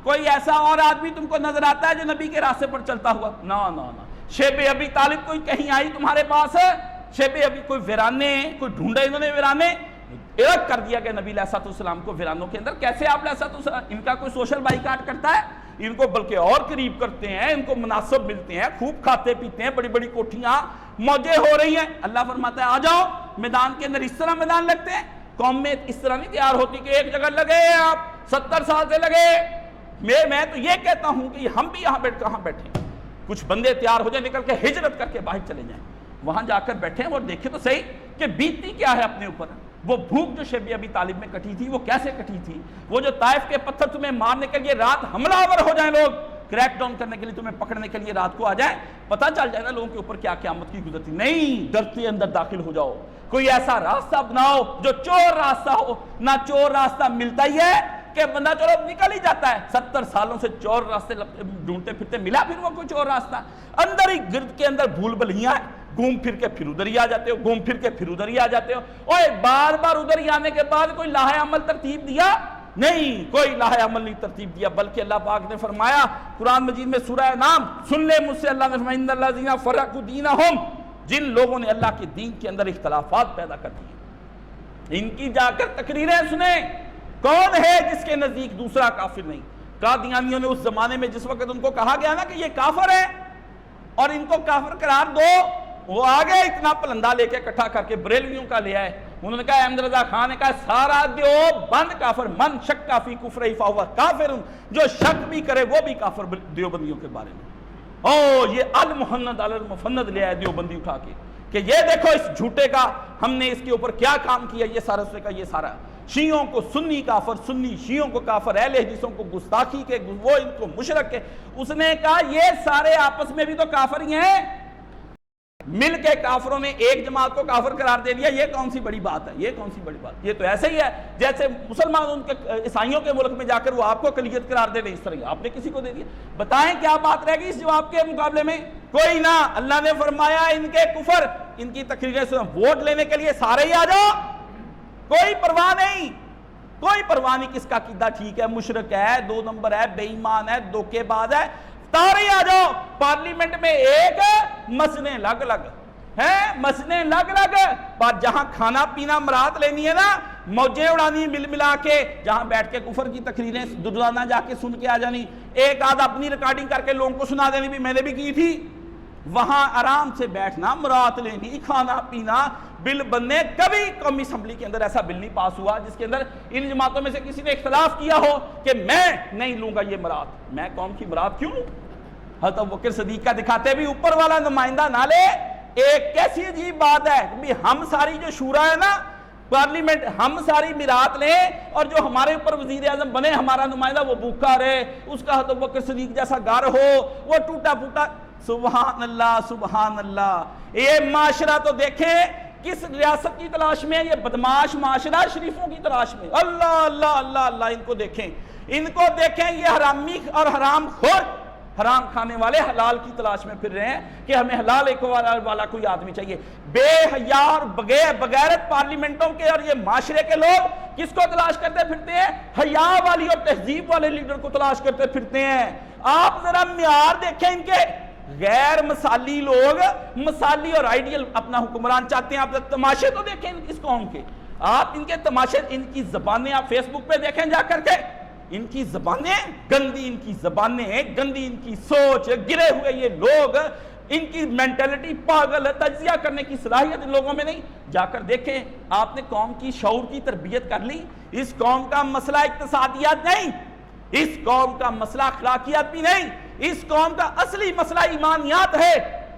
کوئی ایسا اور آدمی تم کو نظر آتا ہے جو نبی کے راستے پر چلتا ہوا؟ نہ۔ شیب ابی طالب کوئی کہیں آئی تمہارے پاس ہے؟ شیب ابی کوئی ویرانے، کوئی ڈھونڈے انہوں نے ویرانے؟ ایک کر دیا کہ نبی علیہ السلام کو ویرانوں کے اندر۔ کیسے آپ علیہ السلام؟ ان کا کوئی سوشل بائیکاٹ کرتا ہے؟ ان کو بلکہ اور قریب کرتے ہیں، ان کو مناسب ملتے ہیں، خوب کھاتے پیتے ہیں، بڑی بڑی کوٹھیاں موجیں ہو رہی ہیں۔ اللہ فرماتا ہے آ جاؤ میدان کے اندر۔ اس طرح میدان لگتے ہیں؟ قوم میں اس طرح نہیں تیار ہوتی کہ ایک جگہ لگے آپ 70 سال سے لگے۔ میں تو یہ کہتا ہوں کہ ہم بھی یہاں کہاں بیٹھیں، کچھ بندے تیار ہو جائیں، نکل کے ہجرت کر کے باہر چلے جائیں، وہاں جا کر بیٹھیں اور دیکھیں تو صحیح کہ بیتی کیا ہے اپنے اوپر۔ وہ بھوک جو شیب ابی طالب میں کٹی تھی وہ کیسے کٹی تھی؟ وہ جو طائف کے پتھر تمہیں مارنے کے لیے رات حملہ آور ہو جائیں، لوگ کریک ڈاؤن کرنے کے لیے تمہیں پکڑنے کے لیے رات کو آ جائیں، پتہ چل جائے نا لوگوں کے اوپر کیا قیامت کی گزرتی۔ نہیں، ڈرتے اندر داخل ہو جاؤ، کوئی ایسا راستہ بناؤ جو چور راستہ ہو۔ نہ چور راستہ ملتا ہی ہے کہ بندہ چلو نکل ہی جاتا ہے، 70 سالوں سے چور راستے ڈھونڈتے پھرتے ملا پھر وہ کوئی چور راستہ؟ اندر ہی گرد کے اندر بھول بھلیاں ہیں، گھوم پھر کے پھر ادھر ہی آ جاتے ہو، گھوم پھر کے پھر ادھر ہی آ جاتے ہو۔ اور بار بار ادھر ہی آنے کے بعد کوئی لاہ عمل ترتیب دیا؟ نہیں، کوئی لاہ عمل نہیں ترتیب دیا، بلکہ اللہ پاک نے فرمایا قرآن مجید میں سورہ نام سن لے مجھ سے، اللہ نے فرمایا ان الذین فرقوا دینہم، جن لوگوں نے اللہ کے دین کے اندر اختلافات پیدا کر دیے، ان کی جا کر تقریریں سنیں۔ کون ہے جس کے نزدیک دوسرا کافر نہیں؟ قادیانیوں نے اس زمانے میں جس وقت ان کو کہا گیا نا کہ یہ کافر ہے اور ان کو کافر قرار دو، وہ آگے اتنا پلندہ لے کے اکٹھا کر کے بریلویوں کا لے آئے۔ انہوں نے کہا، احمد رضا خان نے کہا سارا دیوبند کافر، من شک فی کفرہ فہو کافر، جو شک بھی کرے وہ بھی کافر دیوبندیوں کے بارے میں۔ یہ المحند علی المفند لے آئے دیوبندی اٹھا کے کہ یہ دیکھو اس جھوٹے کا ہم نے اس کے اوپر کیا کام کیا، یہ سارا اس نے کہا یہ سارا شیعوں کو سنی کافر، سنی شیعوں کو کافر، اہل حدیثوں کو گستاخی کے، وہ ان کو مشرک کے۔ اس نے کہا یہ سارے آپس میں بھی تو کافر ہی ہیں، مل کے کافروں نے ایک جماعت کو کافر قرار دے دیا، یہ کون سی بڑی بات ہے؟ یہ کون سی بڑی بات؟ یہ تو ایسے ہی ہے جیسے مسلمان ان کے عیسائیوں کے ملک میں جا کر وہ آپ کو اقلیت قرار دے دیں، اس طرح آپ نے کسی کو دے دیا۔ بتائیں کیا بات رہے گی اس جواب کے مقابلے میں؟ کوئی نہ۔ اللہ نے فرمایا ان کے کفر، ان کی تقریریں ووٹ لینے کے لیے سارے ہی آ جاؤ، کوئی پرواہ نہیں، کوئی پرواہ نہیں کس کا عقیدہ ٹھیک ہے، مشرک ہے، 2 نمبر ہے، بے ایمان ہے، دھوکے باز ہے، سارے آ جاؤ۔ پارلیمنٹ میں ایک مسئلے لگ لگ ہیں، مسئلے لگ لگ، پر جہاں کھانا پینا مراد لینی ہے نا، موجیں اڑانی مل ملا کے، جہاں بیٹھ کے کفر کی تقریریں دردانہ جا کے سن کے آ جانی، ایک آدھ اپنی ریکارڈنگ کر کے لوگوں کو سنا دینی بھی میں نے بھی کی تھی، وہاں آرام سے بیٹھنا، مراد لینی، کھانا پینا، بل بننے۔ کبھی قومی اسمبلی کے اندر ایسا بل نہیں پاس ہوا جس کے اندر ان جماعتوں میں سے کسی نے اختلاف کیا ہو کہ میں نہیں لوں گا یہ مراد، میں قوم کی مراد کیوں لوں؟ حضرت ابوبکر صدیق کا دکھاتے بھی اوپر والا نمائندہ نہ لے۔ ایک کیسی عجیب بات ہے کہ ہم ساری جو شورا ہے نا پارلیمنٹ، ہم ساری میراث لیں اور جو ہمارے اوپر وزیر اعظم بنے ہمارا نمائندہ وہ بھوکا رہے، اس کا حضرت ابوبکر صدیق جیسا گھر ہو، وہ ٹوٹا پھوٹا۔ سبحان اللہ سبحان اللہ۔ یہ معاشرہ تو دیکھیں کس ریاست کی تلاش میں ہے، یہ بدماش معاشرہ شریفوں کی تلاش میں۔ اللہ اللہ اللہ اللہ، ان کو دیکھیں، ان کو دیکھیں، یہ حرامی اور حرام خور، حرام کھانے والے حلال کی تلاش میں پھر رہے ہیں کہ ہمیں حلال ایک والا کوئی آدمی چاہیے۔ بے حیا اور بغیرت پارلیمنٹوں کے اور یہ معاشرے کے لوگ کس کو تلاش کرتے پھرتے ہیں؟ حیا والی اور تہذیب والے لیڈر کو تلاش کرتے پھرتے ہیں۔ آپ ذرا معیار دیکھیں ان کے، غیر مثالی لوگ مثالی اور آئیڈیل اپنا حکمران چاہتے ہیں۔ آپ تماشے تو دیکھیں اس قوم کے، آپ ان کے تماشے، ان کی زبانیں آپ فیس بک پہ دیکھیں جا کر کے، ان کی زبانیں گندی، ان کی زبانیں گندی، ان کی سوچ گرے ہوئے یہ لوگ، ان کی مینٹلٹی پاگل ہے، تجزیہ کرنے کی صلاحیت ان لوگوں میں نہیں۔ جا کر دیکھیں، آپ نے قوم کی شعور کی تربیت کر لی۔ اس قوم کا مسئلہ اقتصادیات نہیں، اس قوم کا مسئلہ اخلاقیات بھی نہیں، اس قوم کا اصلی مسئلہ ایمانیات ہے،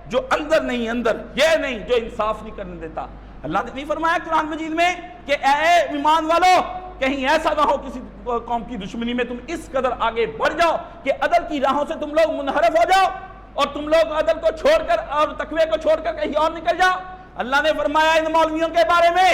جو اندر نہیں، اندر یہ نہیں، جو انصاف نہیں کرنے دیتا۔ اللہ نے نہیں فرمایا قرآن مجید میں کہ اے ایمان والو کہیں ایسا نہ ہو کسی قوم کی دشمنی میں تم اس قدر آگے بڑھ جاؤ کہ عدل کی راہوں سے تم لوگ منحرف ہو جاؤ اور تم لوگ عدل کو چھوڑ کر اور تقوی کو چھوڑ کر کہیں اور نکل جاؤ۔ اللہ نے فرمایا ان مولویوں کے بارے میں،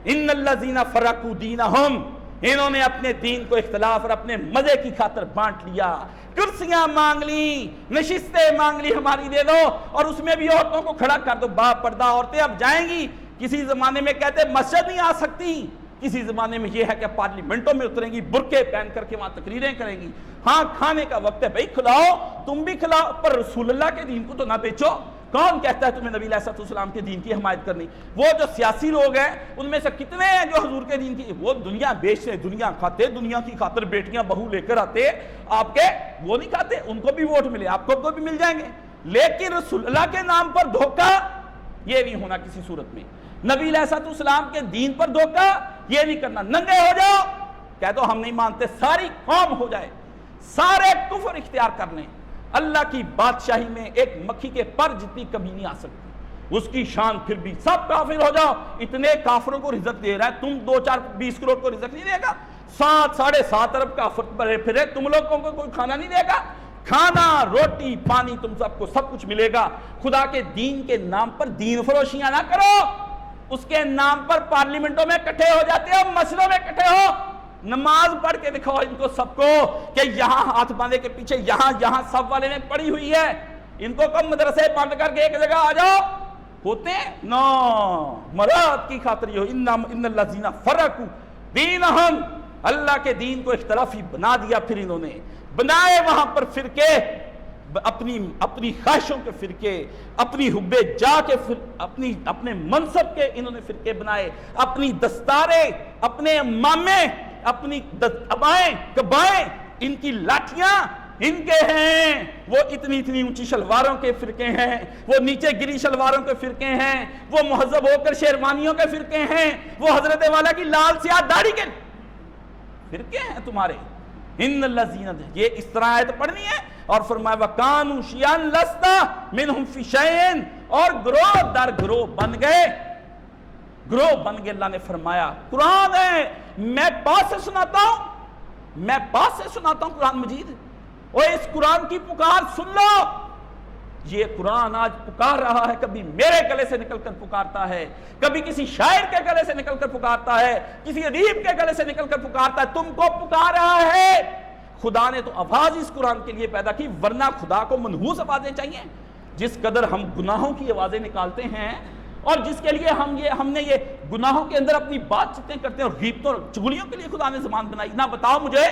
ان الذین فرقوا دینہم، انہوں نے اپنے دین کو اختلاف اور اپنے مزے کی خاطر بانٹ لیا، کرسیاں مانگ لی، نشستیں مانگ لی ہماری دے دو، اور اس میں بھی عورتوں کو کھڑا کر دو، با پردہ عورتیں اب جائیں گی۔ کسی زمانے میں کہتے مسجد نہیں آ سکتی، کسی زمانے میں یہ ہے کہ پارلیمنٹوں میں اتریں گی، برقعے پہن کر کے وہاں تقریریں کریں گی۔ ہاں کھانے کا وقت ہے بھائی کھلاؤ، تم بھی کھلاؤ، پر رسول اللہ کے دین کو تو نہ بیچو۔ کون کہتا ہے تمہیں نبی علیہ السلام کے دین کی حمایت کرنی؟ وہ جو سیاسی لوگ ہیں ان میں سے کتنے ہیں جو حضور کے دین کی، وہ دنیا بیچتے، دنیا کھاتے، دنیا کی خاطر بیٹیاں بہو لے کر آتے آپ کے، وہ نہیں کھاتے، ان کو بھی ووٹ ملے، آپ کو بھی مل جائیں گے، لیکن رسول اللہ کے نام پر دھوکہ یہ نہیں ہونا کسی صورت میں۔ نبی علیہ السلام کے دین پر دھوکہ یہ نہیں کرنا۔ ننگے ہو جاؤ، کہہ دو ہم نہیں مانتے، ساری قوم ہو جائے، سارے کفر اختیار کر لیں، اللہ کی بادشاہی میں ایک مکھی کے پر جتنی کمی نہیں آ سکتی، اس کی شان پھر بھی سب کافر ہو جاؤ۔ اتنے کافروں کو رزق دے رہا ہے، تم 2-4-20 کروڑ کو رزق نہیں دے گا، 7-7.5 ارب کافر بڑے پھرے، تم لوگوں کو کوئی کھانا نہیں دے گا؟ کھانا، روٹی، پانی، تم سب کو سب کچھ ملے گا۔ خدا کے دین کے نام پر دین فروشیاں نہ کرو، اس کے نام پر پارلیمنٹوں میں اکٹھے ہو جاتے ہو، مسجدوں میں اکٹھے ہو۔ نماز پڑھ کے دکھاؤ ان کو سب کو کہ یہاں ہاتھ باندھے کے پیچھے یہاں سب والے میں پڑی ہوئی ہے، ان کو کم مدرسے بند کر کے ایک جگہ آ جاؤ، ہوتے ہیں نو مراد کی خاطر یہ ان الذین فرقوا دینہم، اللہ کے دین کو اختلافی بنا دیا، پھر انہوں نے بنائے وہاں پر فرقے، اپنی خواہشوں کے فرقے، اپنی حب جا کے اپنے منصب کے انہوں نے فرقے بنائے، اپنی دستاریں، اپنے امامے، اپنی ابائیں کبائیں، ان کی لاٹھیاں ان کے ہیں، وہ اتنی اونچی شلواروں کے فرقے ہیں، وہ نیچے گری شلواروں کے فرقے ہیں، وہ مہذب ہو کر شیروانیوں کے فرقے ہیں، وہ حضرت والا کی لال سیاہ داڑھی کے فرقے ہیں تمہارے۔ ان الذین، یہ اس طرح آیت پڑھنی ہے، اور فرمایا وَكَانُوا شِيَعًا لَسْتَ مِنْهُمْ فِي شَيْءٍ، اور گروہ در گروہ بن گئے، گروہ بن گئے۔ اللہ نے فرمایا قرآن ہے، میں پاس سے سناتا ہوں قرآن مجید، اور اس قرآن کی پکار سن لو۔ یہ قرآن آج پکار رہا ہے، کبھی میرے گلے سے نکل کر پکارتا ہے، کبھی کسی شاعر کے گلے سے نکل کر پکارتا ہے، کسی ادیب کے گلے سے نکل کر پکارتا ہے، تم کو پکار رہا ہے۔ خدا نے تو آواز اس قرآن کے لیے پیدا کی، ورنہ خدا کو منحوس آوازیں چاہیے۔ جس قدر ہم گناہوں کی آوازیں نکالتے ہیں، اور جس کے لیے ہم نے یہ گناہوں کے اندر اپنی بات چیتیں کرتے ہیں، اور غیبتوں اور چغلیوں کے لیے خدا نے زبان بنائی۔ نہ بتاؤ مجھے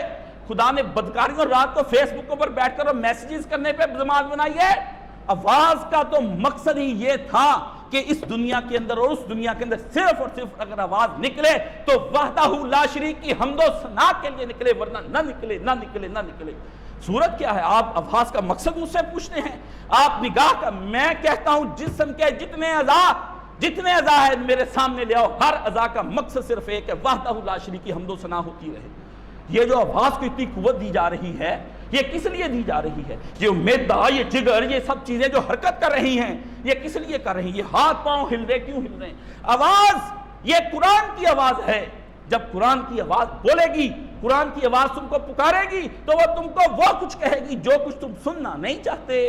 خدا نے بدکاریوں اور رات کو فیس بک پر بیٹھ کر اور میسیجز کرنے پہ زبان بنائی ہے؟ آواز کا تو مقصد ہی یہ تھا کہ اس دنیا کے اندر اور اس دنیا کے اندر صرف اور صرف اگر آواز نکلے تو وحدہ لا شریک کی حمد و ثنا کے لیے نکلے، ورنہ نہ نکلے۔ صورت کیا ہے؟ آپ آواز کا مقصد مجھ سے پوچھتے ہیں، آپ نگاہ کا، میں کہتا ہوں جسم کے جتنے اعضاء ہیں میرے سامنے لے آؤ، ہر اعضاء کا مقصد صرف ایک ہے، وحدہ لا شریک کی حمد و ثنا ہوتی رہے۔ یہ جو آواز کو اتنی قوت دی جا رہی ہے، یہ کس لیے دی جا رہی ہے؟ یہ معدہ، یہ جگر، یہ سب چیزیں جو حرکت کر رہی ہیں، یہ کس لیے کر رہی ہیں؟ یہ ہاتھ پاؤں ہل رہے، کیوں ہل رہے ہیں؟ آواز، یہ قرآن کی آواز ہے۔ جب قرآن کی آواز بولے گی، قرآن کی آواز تم کو پکارے گی، تو وہ تم کو وہ کچھ کہے گی جو کچھ تم سننا نہیں چاہتے،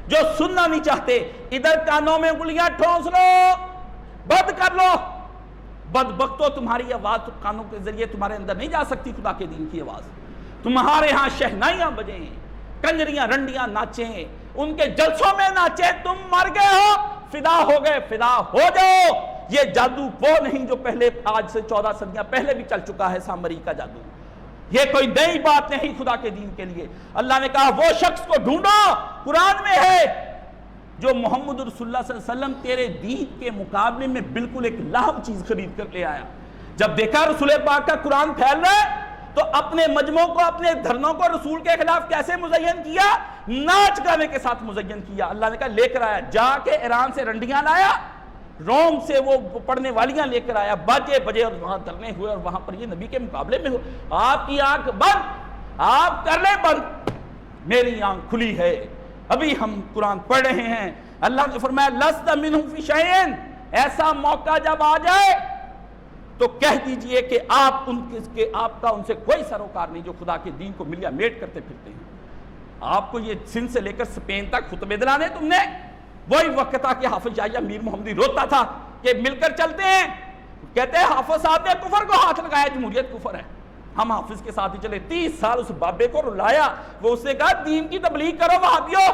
جو سننا نہیں چاہتے۔ ادھر کانوں میں انگلیاں ٹھونس لو، بند کر لو، بدبختو تمہاری آواز کانوں کے ذریعے تمہارے اندر نہیں جا سکتی۔ خدا کے دین کی آواز تمہارے ہاں شہنائیاں بجیں، کنجریاں رنڈیاں ناچیں، ان کے جلسوں میں ناچیں، تم مر گئے ہو، فدا ہو گئے، فدا ہو جاؤ۔ یہ جادو وہ نہیں جو پہلے آج سے 14 صدیاں پہلے بھی چل چکا ہے، سامری کا جادو، یہ کوئی نئی بات نہیں خدا کے دین کے لیے۔ اللہ نے کہا وہ شخص کو ڈھونڈو، قرآن میں ہے، جو محمد رسول اللہ صلی اللہ علیہ وسلم تیرے دین کے مقابلے میں بالکل ایک لاہم چیز خرید کر لے آیا۔ جب دیکھا رسول پاک کا قرآن پھیل رہا ہے تو اپنے مجموعوں کو، اپنے دھرنوں کو رسول کے خلاف کیسے مزین کیا؟ ناچ گانے کے ساتھ مزین کیا۔ اللہ نے کہا لے کر آیا، جا کے ایران سے رنڈیاں لایا، روم سے وہ پڑھنے والیاں لے کر آیا، بجے اور وہاں دھرنے ہوئے، اور وہاں پر یہ نبی کے مقابلے میں ہو۔ آپ کی آنکھ بند، آپ کر لیں بند، میری آنکھ کھلی ہے، ابھی ہم قرآن پڑھ رہے ہیں۔ اللہ نے فرمایا لست منہم فی شیئن، ایسا موقع جب آ جائے تو کہہ دیجئے کہ آپ کا ان سے کوئی سروکار نہیں جو خدا کے دین کو ملیا میٹ کرتے پھرتے ہیں۔ آپ کو یہ سندھ سے لے کر اسپین تک خطبے دلانے تم نے، وہی وقت تھا کہ حافظ یحییٰ میر محمدی روتا تھا کہ مل کر چلتے ہیں، کہتے ہیں حافظ صاحب نے کفر کو ہاتھ لگایا، جمہوریت کفر ہے، ہم حافظ کے ساتھ ہی چلے۔ 30 سال اس بابے کو رلایا، وہ اس نے کہا دین کی تبلیغ کرو وہابیو۔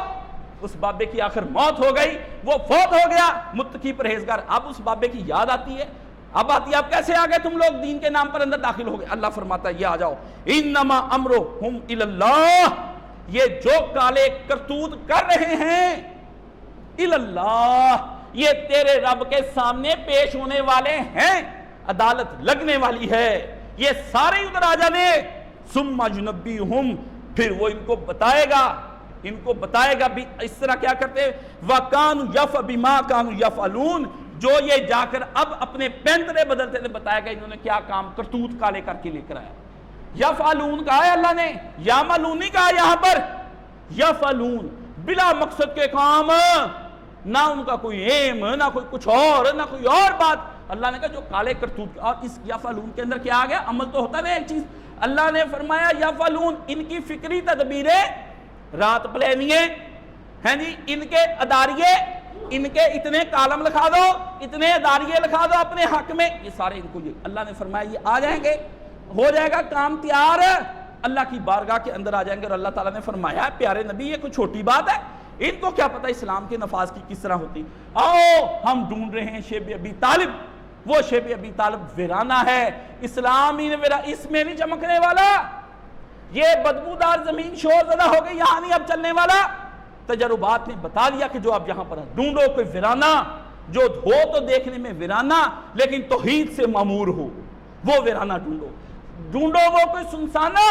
اس بابے کی آخر موت ہو گئی، وہ فوت ہو گیا، متقی پرہیزگار۔ اب اس بابے کی یاد آتی ہے، اب آتی ہے اب کیسے آگے تم لوگ دین کے نام پر اندر داخل ہو گئے۔ اللہ فرماتا ہے یہ آ جاؤ، انما امرہم الی اللہ، یہ جو کالے کرتوت کر رہے ہیں الی اللہ، یہ تیرے رب کے سامنے پیش ہونے والے ہیں، عدالت لگنے والی ہے، یہ سارے ادھر آ جانے۔ ثم یُنَبِّئُہم، پھر وہ ان کو بتائے گا بھی اس طرح کیا کرتے۔ وَكَانُوا يَفْعَلُونَ بِمَا كَانُوا يَفْعَلُونَ، جو یہ جا کر اب اپنے پینترے بدلتے تھے، بتایا گا انہوں نے کیا کام کرتوت کالے کر کے لے کر آیا۔ یفعلون کہا ہے اللہ نے، یعملون نہیں کہا یہاں پر، یفعلون بلا مقصد کے کام، نہ ان کا کوئی ایم، نہ کوئی کچھ اور، نہ کوئی اور بات۔ اللہ نے کہا جو کالے کرتوت، اور اس یفعلون کے اندر کیا آ گیا، عمل تو ہوتا ہے ایک چیز۔ اللہ نے فرمایا یفعلون، ان کی فکری تدبیریں، رات پلانیے ہیں جی، ان کے اداریے، ان کے اتنے کالم لکھا دو، اتنے اداریے لکھا دو اپنے حق میں، یہ سارے ان کو یہ اللہ نے فرمایا یہ آ جائیں گے، ہو جائے گا کام تیار، اللہ کی بارگاہ کے اندر آ جائیں گے۔ اور اللہ تعالیٰ نے فرمایا پیارے نبی یہ کوئی چھوٹی بات ہے، ان کو کیا پتہ اسلام کے نفاذ کی کس طرح ہوتی۔ آؤ ہم ڈھونڈ رہے ہیں شیب ابی طالب، وہ شیب ابی طالب ویرانہ ہے، اسلام ہی اس میں نہیں چمکنے والا، یہ بدبودار زمین شور زدہ ہو گئی، یہاں نہیں اب چلنے والا۔ تجربات نے بتا دیا کہ جو اب یہاں پر ڈھونڈو کوئی ویرانہ، جو ہو تو دیکھنے میں ویرانہ لیکن توحید سے معمور ہو، وہ ویرانہ ڈھونڈو وہ کوئی سنسانہ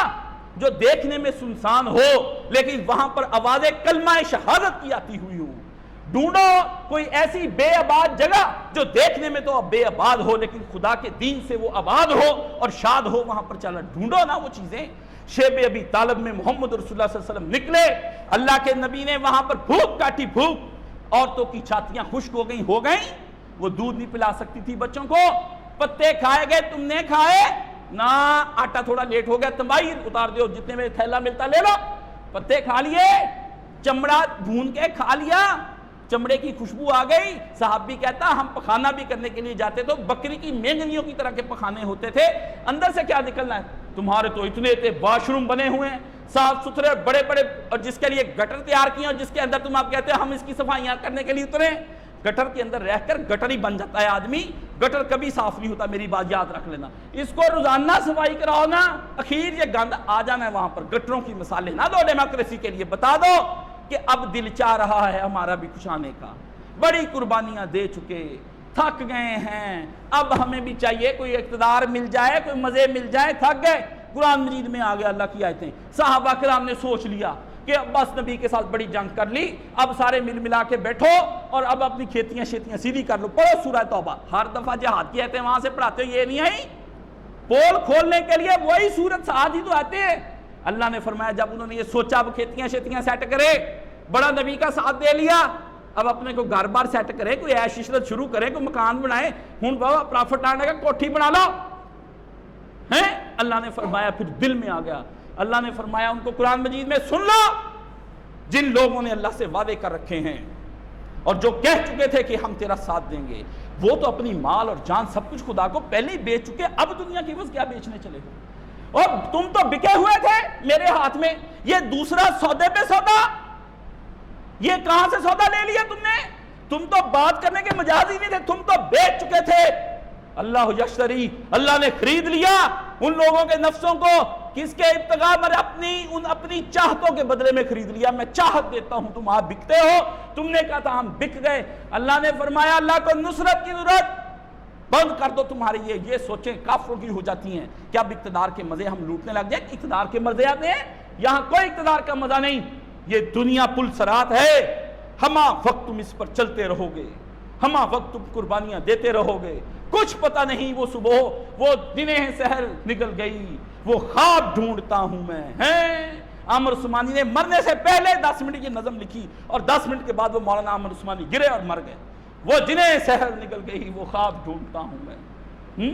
جو دیکھنے میں سنسان ہو لیکن وہاں پر آواز کلمہ شہادت کی آتی ہوئی ہو۔ ڈھونڈو کوئی ایسی بے آباد جگہ جو دیکھنے میں تو بے آباد ہو لیکن خدا کے دین سے وہ آباد ہو اور شاد ہو، وہاں پر چلا ڈھونڈو نا وہ چیزیں۔ شیب ابی طالب میں محمد رسول اللہ صلی اللہ علیہ وسلم نکلے، اللہ کے نبی نے وہاں پر بھوک کاٹی، بھوک، عورتوں کی چھاتیاں خشک ہو گئیں، وہ دودھ نہیں پلا سکتی تھی بچوں کو، پتے کھائے گئے، تم نے کھائے نہ، آٹا تھوڑا لیٹ ہو گیا، تنباہی اتار دیو، جتنے میں تھیلا ملتا لے لو، پتے کھا لیے، چمڑا بھون کے کھا لیا، چمڑے کی خوشبو آ گئی۔ صحابی کہتا ہم پخانہ بھی کرنے کے لیے جاتے تو بکری کی مینگنیوں کی طرح کے پخانے ہوتے تھے، اندر سے کیا نکلنا ہے، تمہارے تو اتنے واش روم بنے ہوئے ہیں صاف ستھرے بڑے بڑے، اور جس کے لیے گٹر تیار کیے اور جس کے اندر تم آپ کہتے ہیں ہم اس کی صفائیاں کرنے کے لیے اترے، گٹر کے اندر رہ کر گٹر ہی بن جاتا ہے آدمی، گٹر کبھی صاف نہیں ہوتا، میری بات یاد رکھ لینا، اس کو روزانہ صفائی کراؤ نا، اخیر یہ گند آ جانا ہے وہاں پر۔ گٹروں کی مثالیں نہ دو ڈیموکریسی کے لیے، بتا دو کہ اب دل چاہ رہا ہے ہمارا بھی کچھ آنے کا، بڑی قربانیاں دے چکے، تھک گئے ہیں، اب ہمیں بھی چاہیے کوئی اقتدار مل جائے، کوئی مزے مل جائے، تھک گئے۔ قرآن مجید میں آگے اللہ کی آیتیں، صحابہ کرام نے سوچ لیا کہ عباس نبی کے ساتھ بڑی جنگ کر لی، اب سارے مل ملا کے بیٹھو اور اب اپنی کھیتیاں شیتیاں سیدھی کر لو، پڑھو سورہ توبہ، ہر دفعہ جہاد کی آیتیں وہاں سے پڑھاتے ہو، یہ نہیں آئی، پول کھولنے کے لیے وہی سورت ساتھ ہی تو آتے ہیں۔ اللہ نے فرمایا جب انہوں نے یہ سوچا اب کھیتیاں شیتیاں سیٹ کرے، بڑا نبی کا ساتھ دے لیا، اب اپنے کو گھر بار سیٹ کرے، کوئی عیش عشرت شروع کرے، کوئی مکان بنائے، ہوں بابا پرافٹ آنے کا کوٹھی بنا لو ہیں۔ اللہ نے فرمایا پھر دل میں آ گیا، اللہ نے فرمایا ان کو قرآن مجید میں سن لو، جن لوگوں نے اللہ سے وعدے کر رکھے ہیں اور جو کہہ چکے تھے کہ ہم تیرا ساتھ دیں گے، وہ تو اپنی مال اور جان سب کچھ خدا کو پہلے ہی بیچ چکے، اب دنیا کی عوض کیا بیچنے چلے ہو، اور تم تو بکے ہوئے تھے میرے ہاتھ میں، یہ دوسرا سودے پہ سودا، یہ کہاں سے سودا لے لیا تم نے، تم تو بات کرنے کے مجاز ہی نہیں تھے، تم تو بیچ چکے تھے۔ اللہ یشتری، اللہ نے خرید لیا ان لوگوں کے نفسوں کو، کس کے ابتغاء میں اپنی چاہتوں کے بدلے میں خرید لیا، میں چاہت دیتا ہوں تم آپ بکتے ہو، تم نے کہا تھا ہم بک گئے۔ اللہ نے فرمایا اللہ کو نصرت کی ضرورت، بند کر دو تمہاری یہ سوچیں کافروں کی ہو جاتی ہیں کہ اب اقتدار کے مزے ہم لوٹنے لگ جائیں، اقتدار کے مزے آتے ہیں، یہاں کوئی اقتدار کا مزہ نہیں، یہ دنیا پل سرات ہے، ہما وقت تم اس پر چلتے رہو گے، ہما وقت تم قربانیاں دیتے رہو گے، کچھ پتہ نہیں وہ صبح وہ دنیں سحر نکل گئی، وہ خواب ڈھونڈتا ہوں میں، ہیں عامر عثمانی نے مرنے سے پہلے 10 منٹ کی نظم لکھی اور 10 منٹ کے بعد وہ مولانا عامر عثمانی گرے اور مر گئے، وہ دنیں سحر نکل گئی، وہ خواب ڈھونڈتا ہوں میں،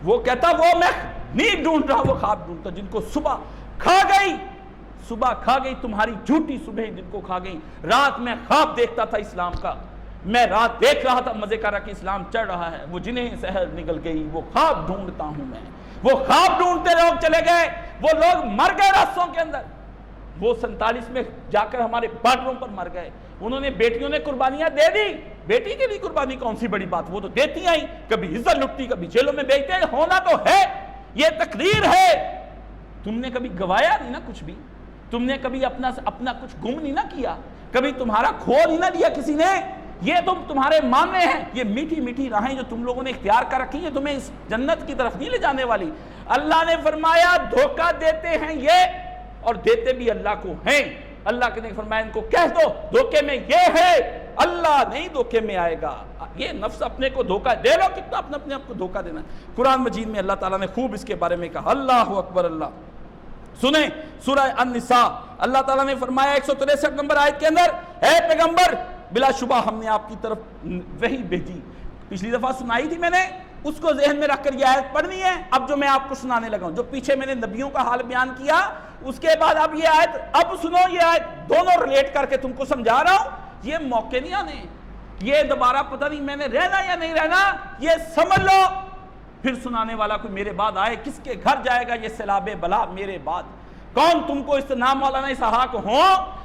وہ کہتا وہ میں نہیں ڈھونڈ رہا، وہ خواب ڈھونڈتا، جن کو صبح کھا گئی تمہاری جھوٹی صبح جن کو کھا گئی، رات میں خواب دیکھتا تھا اسلام کا، میں رات دیکھ رہا تھا مزے کا کہ اسلام چڑھ رہا ہے، وہ جنہیں سحر نکل گئی، وہ خواب ڈھونڈتا ہوں میں، وہ خواب ڈھونڈتے لوگ چلے گئے، وہ لوگ مر گئے راستوں کے اندر، وہ 47 میں جا کر ہمارے بارڈروں پر مر گئے، انہوں نے بیٹیوں نے قربانیاں دے دی، بیٹی کے لیے قربانی کون سی بڑی بات، وہ تو دیتی آئی، کبھی عزت لٹتی، کبھی جیلوں میں بیچتے، ہونا تو ہے، یہ تقریر ہے، تم نے کبھی گوایا نہیں نا کچھ بھی، تم نے کبھی اپنا کچھ گم نہیں نہ کیا، کبھی تمہارا کھو نہیں نہ لیا کسی نے، یہ تمہارے ماننے ہیں، یہ میٹھی میٹھی راہیں جو تم لوگوں نے اختیار کر رکھی ہیں تمہیں اس جنت کی طرف نہیں لے جانے والی۔ اللہ نے فرمایا دھوکہ دیتے ہیں یہ، اور دیتے بھی اللہ کو ہیں، اللہ کے نے فرمایا ان کو کہہ دو دھوکے میں یہ ہے، اللہ نہیں دھوکے میں آئے گا، یہ نفس اپنے کو دھوکہ دے لو، کتنا اپنے آپ کو دھوکہ دینا۔ قرآن مجید میں اللہ تعالیٰ نے خوب اس کے بارے میں کہا، اللہ اکبر اللہ۔ سنیں سورہ النساء، اللہ تعالیٰ نے فرمایا 163 نمبر آیت کے اندر، اے پیغمبر بلا شبہ ہم نے آپ کی طرف وحی بھیجی، پچھلی دفعہ سنائی تھی میں نے، اس کو ذہن میں رکھ کر یہ آیت پڑھنی ہے، اب جو میں آپ کو سنانے لگا ہوں، جو پیچھے میں نے نبیوں کا حال بیان کیا، اس کے بعد اب یہ آیت، اب سنو یہ آیت، دونوں ریلیٹ کر کے تم کو سمجھا رہا ہوں، یہ موقع نہیں آنے، یہ دوبارہ پتہ نہیں میں نے رہنا یا نہیں رہنا، یہ سمجھ لو، پھر سنانے والا کوئی میرے بعد آئے، کس کے گھر جائے گا یہ سیلاب بلا میرے بعد، کون تم کو اس نام مولانا اسحاق ہو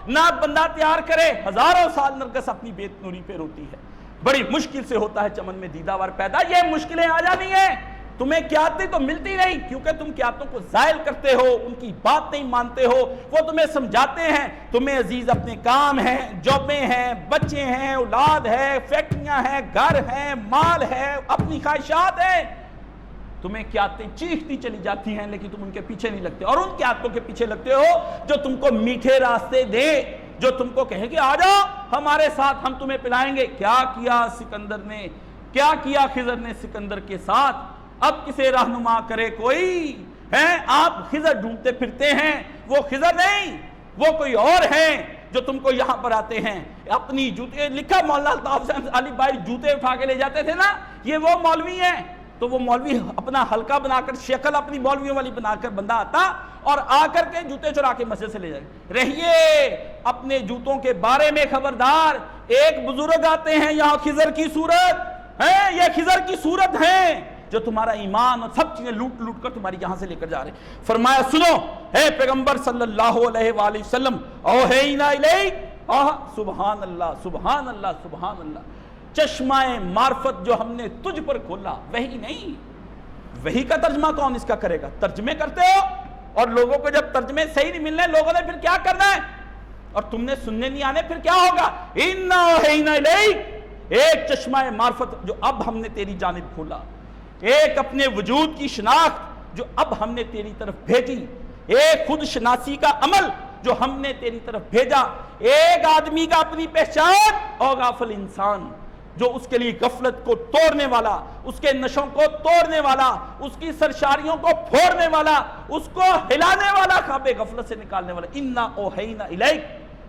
نہ بندہ تیار کرے، ہزاروں سال نرگس اپنی بیت نوری پہ روتی ہے، بڑی مشکل سے ہوتا ہے چمن میں دیداور پیدا، یہ مشکلیں آ جانی ہیں، تمہیں قیادتیں تو ملتی نہیں، کیونکہ تم قیادتوں کو زائل کرتے ہو، ان کی بات نہیں مانتے ہو، وہ تمہیں سمجھاتے ہیں، تمہیں عزیز اپنے کام ہیں، جابیں ہیں، بچے ہیں، اولاد ہے، فیکٹریاں ہیں، گھر ہیں، مال ہے، اپنی خواہشات ہیں، تمہیں قیادتیں چیختی چلی جاتی ہیں لیکن تم ان کے پیچھے نہیں لگتے، اور ان قیادتوں کے پیچھے لگتے ہو جو تم کو میٹھے راستے دے، جو تم کو کہے کہ آ جاؤ ہمارے ساتھ ہم تمہیں پلائیں گے۔ کیا کیا سکندر نے، کیا کیا خضر نے سکندر کے ساتھ، اب کسے رہنما کرے کوئی ہے، آپ خضر ڈھونڈتے پھرتے ہیں، وہ خضر نہیں، وہ کوئی اور ہیں جو تم کو یہاں پر آتے ہیں، اپنی جوتے، لکھا مولانا الطاف حسین علی بھائی جوتے اٹھا کے لے جاتے تھے نا، یہ وہ مولوی ہیں، تو وہ مولوی اپنا حلقہ بنا کر، شکل اپنی مولویوں والی بنا کر بندہ آتا اور آ کر کے جوتے چرا کے مسجد سے لے جائے، رہیے اپنے جوتوں کے بارے میں خبردار، ایک بزرگ آتے ہیں یہاں خضر کی صورت ہے، یہ خضر کی صورت ہے جو تمہارا ایمان اور سب چیزیں لوٹ لوٹ کر تمہاری یہاں سے لے کر جا رہے ہیں۔ فرمایا سنو اے پیغمبر صلی اللہ علیہ وآلہ وسلم، اوحینا الیک، سبحان اللہ سبحان اللہ سبحان اللہ، چشمہ معرفت جو ہم نے تجھ پر کھولا، وہی نہیں، وہی کا ترجمہ کون اس کا کرے گا، ترجمے کرتے ہو، اور لوگوں کو جب ترجمے صحیح نہیں ملنے، لوگوں نے پھر کیا کرنا ہے، اور تم نے سننے نہیں آنے، پھر کیا ہوگا، اِنَّا اوحینا الیک، ایک چشمہ معرفت جو اب ہم نے تیری جانب کھولا، ایک اپنے وجود کی شناخت جو اب ہم نے تیری طرف بھیجی، ایک خود شناسی کا عمل جو ہم نے تیری طرف بھیجا، ایک آدمی کا اپنی پہچان، او غافل انسان جو اس کے لیے غفلت کو توڑنے والا، اس کے نشوں کو توڑنے والا، اس کی سرشاریوں کو پھوڑنے والا، اس کو ہلانے والا، خواب غفلت سے نکالنے والا، اِنَّا اوحینا الیک،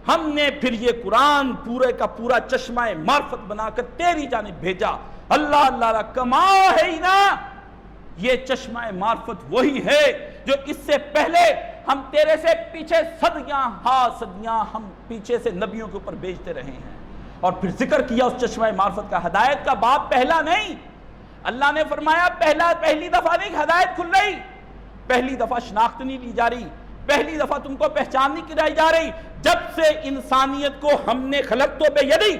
ہم نے پھر یہ قرآن پورے کا پورا چشمہ معرفت بنا کر تیری جانب بھیجا، اللہ اللہ کما اوحینا، یہ چشمہ معرفت وہی ہے جو اس سے پہلے ہم تیرے سے پیچھے صدیاں ہم پیچھے سے نبیوں کے اوپر بھیجتے رہے ہیں، اور پھر ذکر کیا اس چشمہ معرفت کا، ہدایت کا باب پہلا نہیں، اللہ نے فرمایا پہلی دفعہ نہیں ہدایت کھل رہی، پہلی دفعہ شناخت نہیں لی جا رہی، پہلی دفعہ تم کو پہچان نہیں کرائی جا رہی، جب سے انسانیت کو ہم نے خلقتو بیدی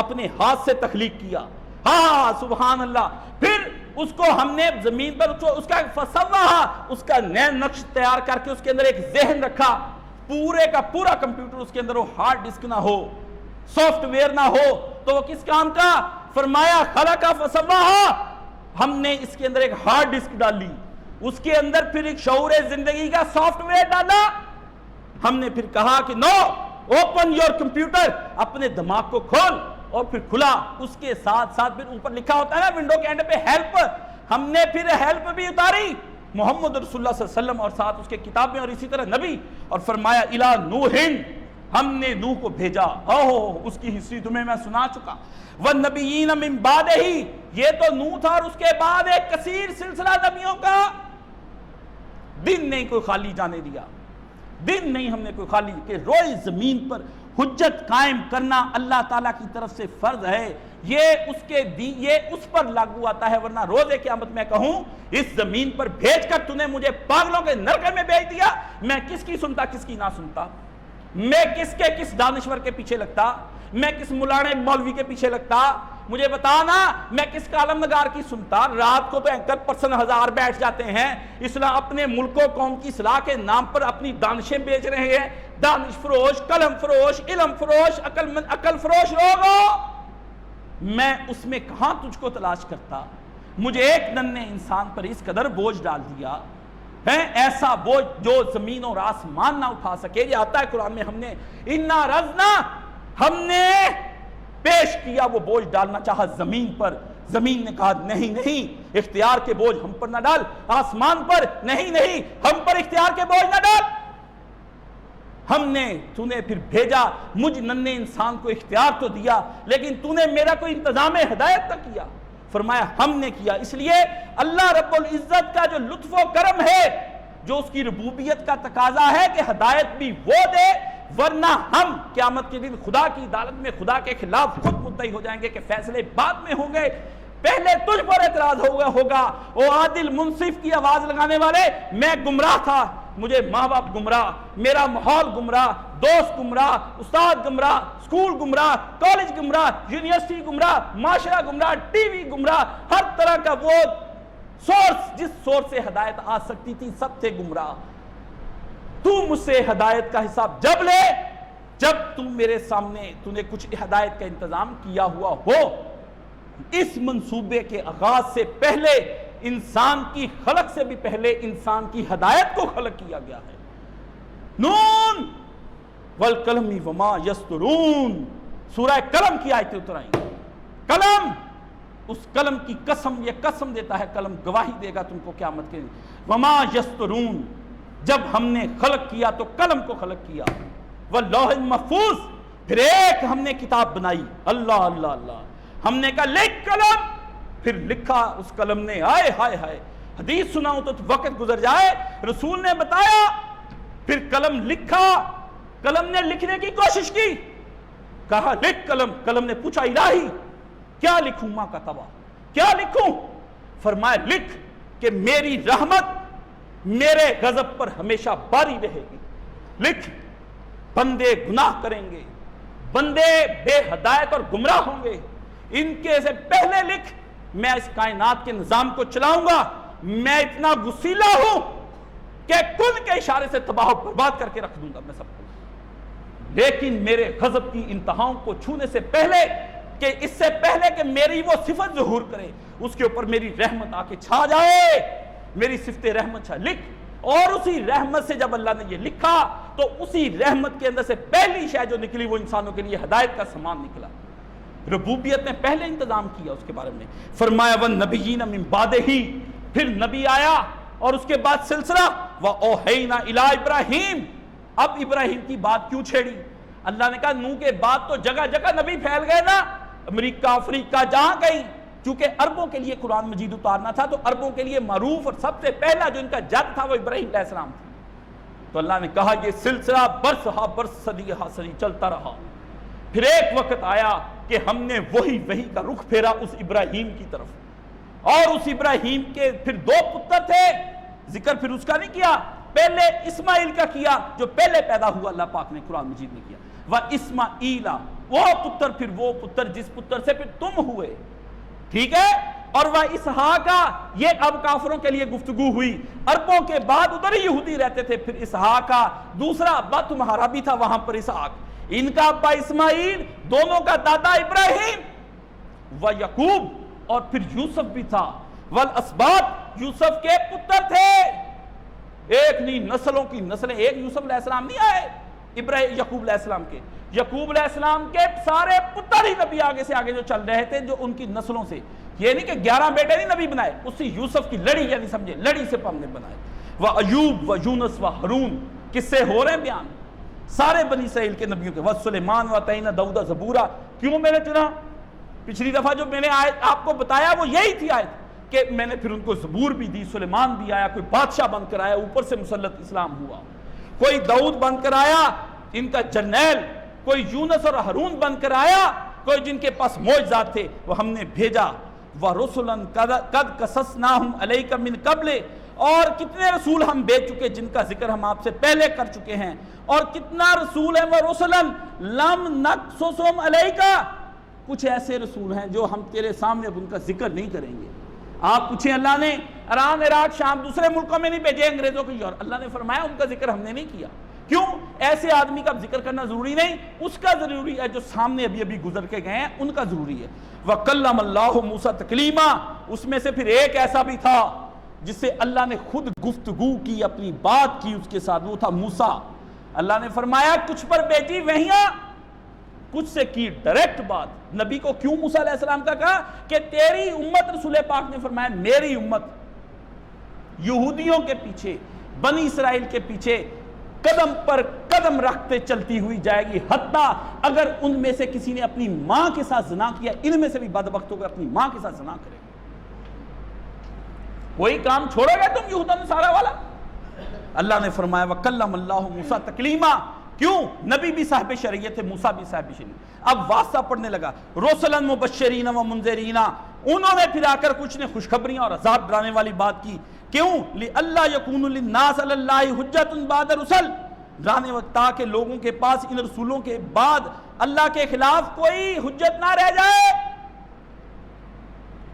اپنے ہاتھ سے تخلیق کیا، ہاں سبحان اللہ، پھر اس کو ہم نے زمین پر اس کا فسوہا، اس کا نیا نقش تیار کر کے اس کے اندر ایک ذہن رکھا، پورے کا پورا کمپیوٹر اس کے اندر ہو، ہارڈ ڈسک نہ ہو، سافٹ ویئر نہ ہو، تو وہ کس کام کا، فرمایا خلق فسوہا، ہم نے اس کے اندر ایک ہارڈ ڈسک ڈالی، اس کے اندر پھر ایک شعور زندگی کا سافٹ ویئر ڈالا، ہم نے پھر کہا کہ نو اوپن یور کمپیوٹر، اپنے دماغ کو کھول، اور پھر کھلا، اس کے ساتھ ساتھ پھر اوپر لکھا ہوتا ہے نا ونڈو کے اینڈ پہ ہیلپ، ہم نے پھر ہیلپ بھی اتاری، محمد رسول اللہ صلی اللہ علیہ وسلم اور ساتھ اس کے کتابیں، اور اسی طرح نبی، اور فرمایا الی نوحٍ، ہم نے نوح کو بھیجا، اس کی ہسٹری تمہیں میں سنا چکا، والنبیین من بعدہ، یہ تو نوح تھا، اور اس کے بعد ایک کثیر سلسلہ نبیوں کا، دن نہیں کوئی خالی جانے دیا، دن نہیں ہم نے کوئی خالی، کہ روئے زمین پر حجت قائم کرنا اللہ تعالیٰ کی طرف سے فرض ہے، یہ اس پر لاگو آتا ہے، ورنہ روز قیامت میں کہوں اس زمین پر بھیج کر تو نے مجھے پاگلوں کے نرکے میں بھیج دیا، میں کس کی سنتا کس کی نہ سنتا، میں کس دانشور کے پیچھے لگتا، میں کس مولانا مولوی کے پیچھے لگتا، مجھے بتانا میں کس کالم نگار کی سنتا۔ رات کو تو اینکر پرسن 1000 بیٹھ جاتے ہیں، اسلام اپنے ملک و قوم کی اصلاح کے نام پر اپنی دانشیں بیچ رہے ہیں، دانش فروش، قلم فروش، علم فروش، عقل فروش لوگ ہو، میں اس میں کہاں تجھ کو تلاش کرتا، مجھے ایک ننھے انسان پر اس قدر بوجھ ڈال دیا ہے، ایسا بوجھ جو زمین اور آسمان نہ اٹھا سکے۔ یہ آتا ہے قرآن میں، ہم نے پیش کیا وہ بوجھ ڈالنا چاہا زمین پر، زمین نے کہا نہیں اختیار کے بوجھ ہم پر نہ ڈال، آسمان پر نہیں ہم پر اختیار کے بوجھ نہ ڈال، تو نے پھر بھیجا، مجھ ننھے انسان کو اختیار تو دیا لیکن تو نے میرا کوئی انتظام ہدایت نہ کیا۔ فرمایا ہم نے کیا، اس لیے اللہ رب العزت کا جو لطف و کرم ہے، جو اس کی ربوبیت کا تقاضا ہے کہ ہدایت بھی وہ دے، ورنہ ہم قیامت کے دن خدا کی عدالت میں خدا کے خلاف خود مدعی ہو جائیں گے کہ فیصلے بعد میں ہوں گے، پہلے تجھ پر اعتراض ہوگا۔ او عادل منصف کی آواز لگانے والے، میں گمراہ تھا، مجھے ماں باپ گمراہ، میرا ماحول گمراہ، دوست گمراہ، استاد گمراہ، سکول گمراہ، کالج گمراہ، یونیورسٹی گمراہ، معاشرہ گمراہ، ٹی وی گمراہ، ہر طرح کا وہ سورس جس سورس سے ہدایت آ سکتی تھی سب تھے گمراہ۔ تو مجھ سے ہدایت کا حساب جب لے جب تو میرے سامنے تو نے کچھ ہدایت کا انتظام کیا ہوا ہو۔ اس منصوبے کے آغاز سے پہلے، انسان کی خلق سے بھی پہلے انسان کی ہدایت کو خلق کیا گیا ہے۔ نون والقلم وما یسطرون، سورہ قلم کی آیتیں اتر آئیں۔ قلم، اس قلم کی قسم، یہ قسم دیتا ہے قلم گواہی دے گا تم کو قیامت کے دن۔ وما یسطرون، جب ہم نے خلق کیا تو قلم کو خلق کیا، واللوح المحفوظ، پھر ایک ہم نے کتاب بنائی، اللہ اللہ اللہ، ہم نے کہا لکھ قلم، پھر لکھا اس قلم نے، ہائے ہائے ہائے، حدیث سناؤں تو وقت گزر جائے، رسول نے بتایا، پھر قلم لکھا، قلم نے لکھنے کی کوشش کی، کہا لکھ قلم، قلم نے پوچھا الہی کیا لکھوں، ماں کا تبا کیا لکھوں، فرمایا لکھ کہ میری رحمت میرے غضب پر ہمیشہ باری رہے گی، لکھ بندے گناہ کریں گے، بندے بے ہدایت اور گمراہ ہوں گے، ان کے سے پہلے لکھ میں اس کائنات کے نظام کو چلاؤں گا، میں اتنا غسیلہ ہوں کہ کن کے اشارے سے تباہ و برباد کر کے رکھ دوں گا میں سب کو، لیکن میرے غضب کی انتہاؤں کو چھونے سے پہلے، کہ اس سے پہلے کہ میری وہ صفت ظہور کرے، اس کے اوپر میری رحمت آ کے چھا جائے، میری صفت رحمت چھا، لکھ۔ اور اسی رحمت سے جب اللہ نے یہ لکھا تو اسی رحمت کے اندر سے پہلی شے جو نکلی وہ انسانوں کے لیے ہدایت کا سامان نکلا۔ ربوبیت نے پہلے انتظام کیا اس کے بارے میں، فرمایا وَالنَّبِيِّينَ مِن بَعْدِهِ، پھر نبی آیا اور اس کے بعد سلسلہ وَأَوْحَيْنَا إِلَىٰ إِبْرَاهِيمَ، اب ابراہیم کی بات کیوں چھیڑی؟ اللہ نے کہا نوح کے بعد تو جگہ جگہ نبی پھیل گئے نا، امریکہ افریقہ جہاں کہیں، چونکہ عربوں کے لیے قرآن مجید اتارنا تھا تو عربوں کے لیے معروف اور سب سے پہلا جو ان کا جد تھا وہ ابراہیم علیہ السلام تھا، تو اللہ نے کہا یہ سلسلہ برس ہا برس صدی ہا صدی چلتا رہا۔ پھر ایک وقت آیا کہ ہم نے وہی کا رخ پھیرا اس ابراہیم کی طرف، اور اس ابراہیم کے پھر 2 پتر تھے، ذکر پھر اس کا نہیں کیا، پہلے اسماعیل کا کیا جو پہلے پیدا ہوا، اللہ پاک نے قرآن مجید نے کیا، وَإِسْمَعِيلَ، وہ پتر پھر وہ پتر جس پتر سے پھر تم ہوئے، ٹھیک ہے، اور وَإِسْحَاقَ، یہ اب کافروں کے لیے گفتگو ہوئی، عربوں کے بعد ادھر ہی یہودی رہتے تھے، پھر اسحاق، دوسرا ابا تمہارا بھی تھا وہاں پر اسحاق، ان کا ابا اسماعیل، دونوں کا دادا ابراہیم، وَيَعْقُوب، اور پھر یوسف بھی تھا، وَالْأَسْبَاط، یوسف کے پتر تھے، ایک نہیں نسلوں کی نسلیں، ایک یوسف علیہ السلام نہیں آئے یعقوب علیہ السلام کے، یعقوب علیہ السلام کے سارے پتر ہی نبی آگے سے آگے جو چل رہے تھے جو ان کی نسلوں سے، یہ نہیں کہ 11 بیٹے نہیں نبی بنائے، اسی یوسف کی لڑی، یعنی سمجھے لڑی سے ہم نے بنائے، وَأَيُّوب وَيُونس وَهَارُون، کس سے ہو رہے ہیں بیان سارے بنی اسرائیل کے نبیوں کے، وَسُلَيْمَانَ وَآتَيْنَا دَاوُودَ زَبُورًا، کیوں میں نے چنا؟ پچھلی دفعہ جو میں نے آیت آپ کو بتایا وہ یہی تھی آیت، کہ میں نے پھر ان کو زبور بھی دی، سلیمان بھی آیا، کوئی بادشاہ بن کر آیا، اوپر سے مسلط اسلام ہوا، کوئی داؤد بن کر آیا ان کا جرنیل، کوئی یونس اور ہارون بن کر آیا، کوئی جن کے پاس معجزات تھے وہ ہم نے بھیجا، وَرُسُلًا قَدْ قَصَصْنَاهُمْ عَلَيْكَ مِنْ قَبْلِ، اور کتنے رسول ہم بھیج چکے جن کا ذکر ہم آپ سے پہلے کر چکے ہیں، اور کتنا رسول ہیں وَرُسُلًا لَمْ نَقْصُصْهُمْ عَلَيْكَ، کچھ ایسے رسول ہیں جو ہم تیرے سامنے اب ان کا ذکر نہیں کریں گے۔ آپ پوچھیں اللہ نے ایران، عراق، شام دوسرے ملکوں میں نہیں بھیجے انگریزوں کی، اور اللہ نے فرمایا ان کا ذکر ہم نے نہیں کیا۔ کیوں؟ ایسے آدمی کا ذکر کرنا ضروری نہیں، اس کا ضروری ہے جو سامنے ابھی ابھی گزر کے گئے ہیں ان کا ضروری ہے۔ وَكَلَّمَ اللَّهُ مُوسَىٰ تَكْلِيمًا، اس میں سے پھر ایک ایسا بھی تھا جس سے اللہ نے خود گفتگو کی، اپنی بات کی اس کے ساتھ، وہ تھا موسیٰ۔ اللہ نے فرمایا کچھ پر بیٹی وحیاں، کچھ سے کی ڈائریکٹ بات۔ نبی کو کیوں موسیٰ علیہ السلام کا کہا کہ تیری امت، رسول پاک نے فرمایا میری امت یہودیوں کے پیچھے، بنی اسرائیل کے پیچھے قدم پر قدم رکھتے چلتی ہوئی جائے گی، حتیٰ اگر ان میں سے کسی نے اپنی ماں کے ساتھ زنا کیا، ان میں سے بھی بدبخت ہو کر اپنی ماں کے ساتھ زنا کرے، وہی کام چھوڑو گے تم یہود و نصارہ والا۔ اللہ نے فرمایا وَكَلَّمَ اللَّهُ مُوسَىٰ تَكْلِيمًا، کیوں؟ نبی بھی صاحب شریعت ہے، موسیٰ بھی صاحب شریعت۔ اب واسطہ پڑھنے لگا، رُسُلًا مُبَشِّرِينَ وَمُنذِرِينَ، انہوں نے پھر آ کر کچھ نے خوشخبریاں اور عذاب ڈرانے والی بات کی۔ کیوں؟ لِأَلَّا يَكُونُ لِلنَّاسِ عَلَى اللَّهِ حُجَّةٌ بَعْدَ الرُّسُلِ، ڈرانے وقت تاکہ لوگوں کے پاس ان رسولوں کے بعد اللہ کے خلاف کوئی حجت نہ رہ جائے،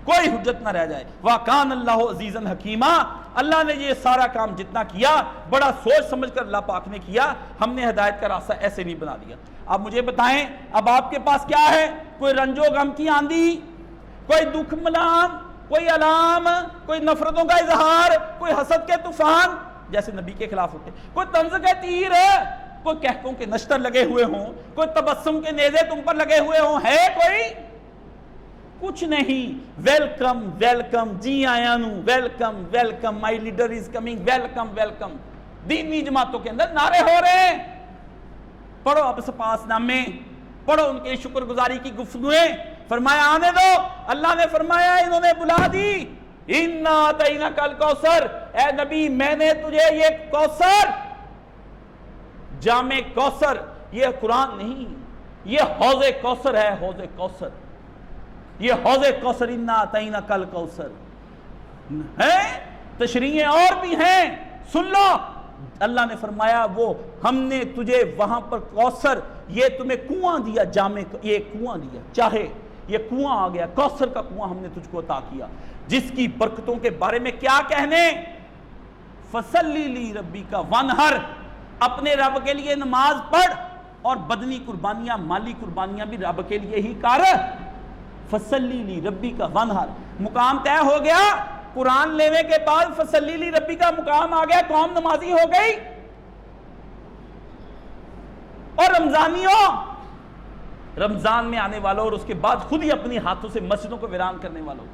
کوئی حجت نہ رہ جائے۔ وَكَانَ اللَّهُ عَزِيزًا حَكِيمًا، اللہ نے یہ سارا کام جتنا کیا بڑا سوچ سمجھ کر اللہ پاک نے کیا، ہم نے ہدایت کا راستہ ایسے نہیں بنا دیا۔ اب مجھے بتائیں، اب آپ کے پاس کیا ہے؟ کوئی رنج و غم کی آندھی، کوئی دکھ ملام، کوئی علام، کوئی نفرتوں کا اظہار، کوئی حسد کے طوفان جیسے نبی کے خلاف ہوتے، کوئی طنز کے تیر، کوئی کہکوں کے نشتر لگے ہوئے ہوں، کوئی تبسم کے نیزے تم پر لگے ہوئے ہوں، ہے کوئی؟ کچھ نہیں۔ ویلکم ویلکم، جی آیا نو، welcome welcome, my leader is coming, welcome welcome. دینی جماعتوں کے اندر نعرے ہو رہے ہیں، پڑھو اب سپاس نامے، پڑھو ان کے شکر گزاری کی گفتگویں، فرمایا آنے دو۔ اللہ نے فرمایا انہوں نے بلا دی، اِنَّا أَعْطَيْنَاكَ الْكَوْثَرَ، اے نبی میں نے تجھے یہ کوثر، جامع کوثر، یہ قرآن نہیں، یہ حوض کوثر ہے، حوض کوثر، یہ حوض کوثر، اِنَّا أَعْطَيْنَاكَ الْكَوْثَرَ ہے۔ تشریحیں اور بھی ہیں، سن لو۔ اللہ نے فرمایا وہ ہم نے تجھے وہاں پر کوثر، یہ تمہیں کنواں دیا، جامع یہ کنواں دیا، چاہے یہ کنواں آ گیا، کوثر کا کنواں ہم نے تجھ کو عطا کیا، جس کی برکتوں کے بارے میں کیا کہنے؟ فَصَلِّ لِرَبِّكَ وَانْحَرْ، اپنے رب کے لیے نماز پڑھ، اور بدنی قربانیاں، مالی قربانیاں بھی رب کے لیے ہی کر۔ فَصَلِّ لِرَبِّكَ وَانْحَرْ، مقام طے ہو گیا۔ قرآن لینے کے بعد فَصَلِّ لِرَبِّكَ کا مقام آ گیا، قوم نمازی ہو گئی۔ اور رمضانیوں، رمضان میں آنے والوں اور اس کے بعد خود ہی اپنی ہاتھوں سے مسجدوں کو ویران کرنے والوں،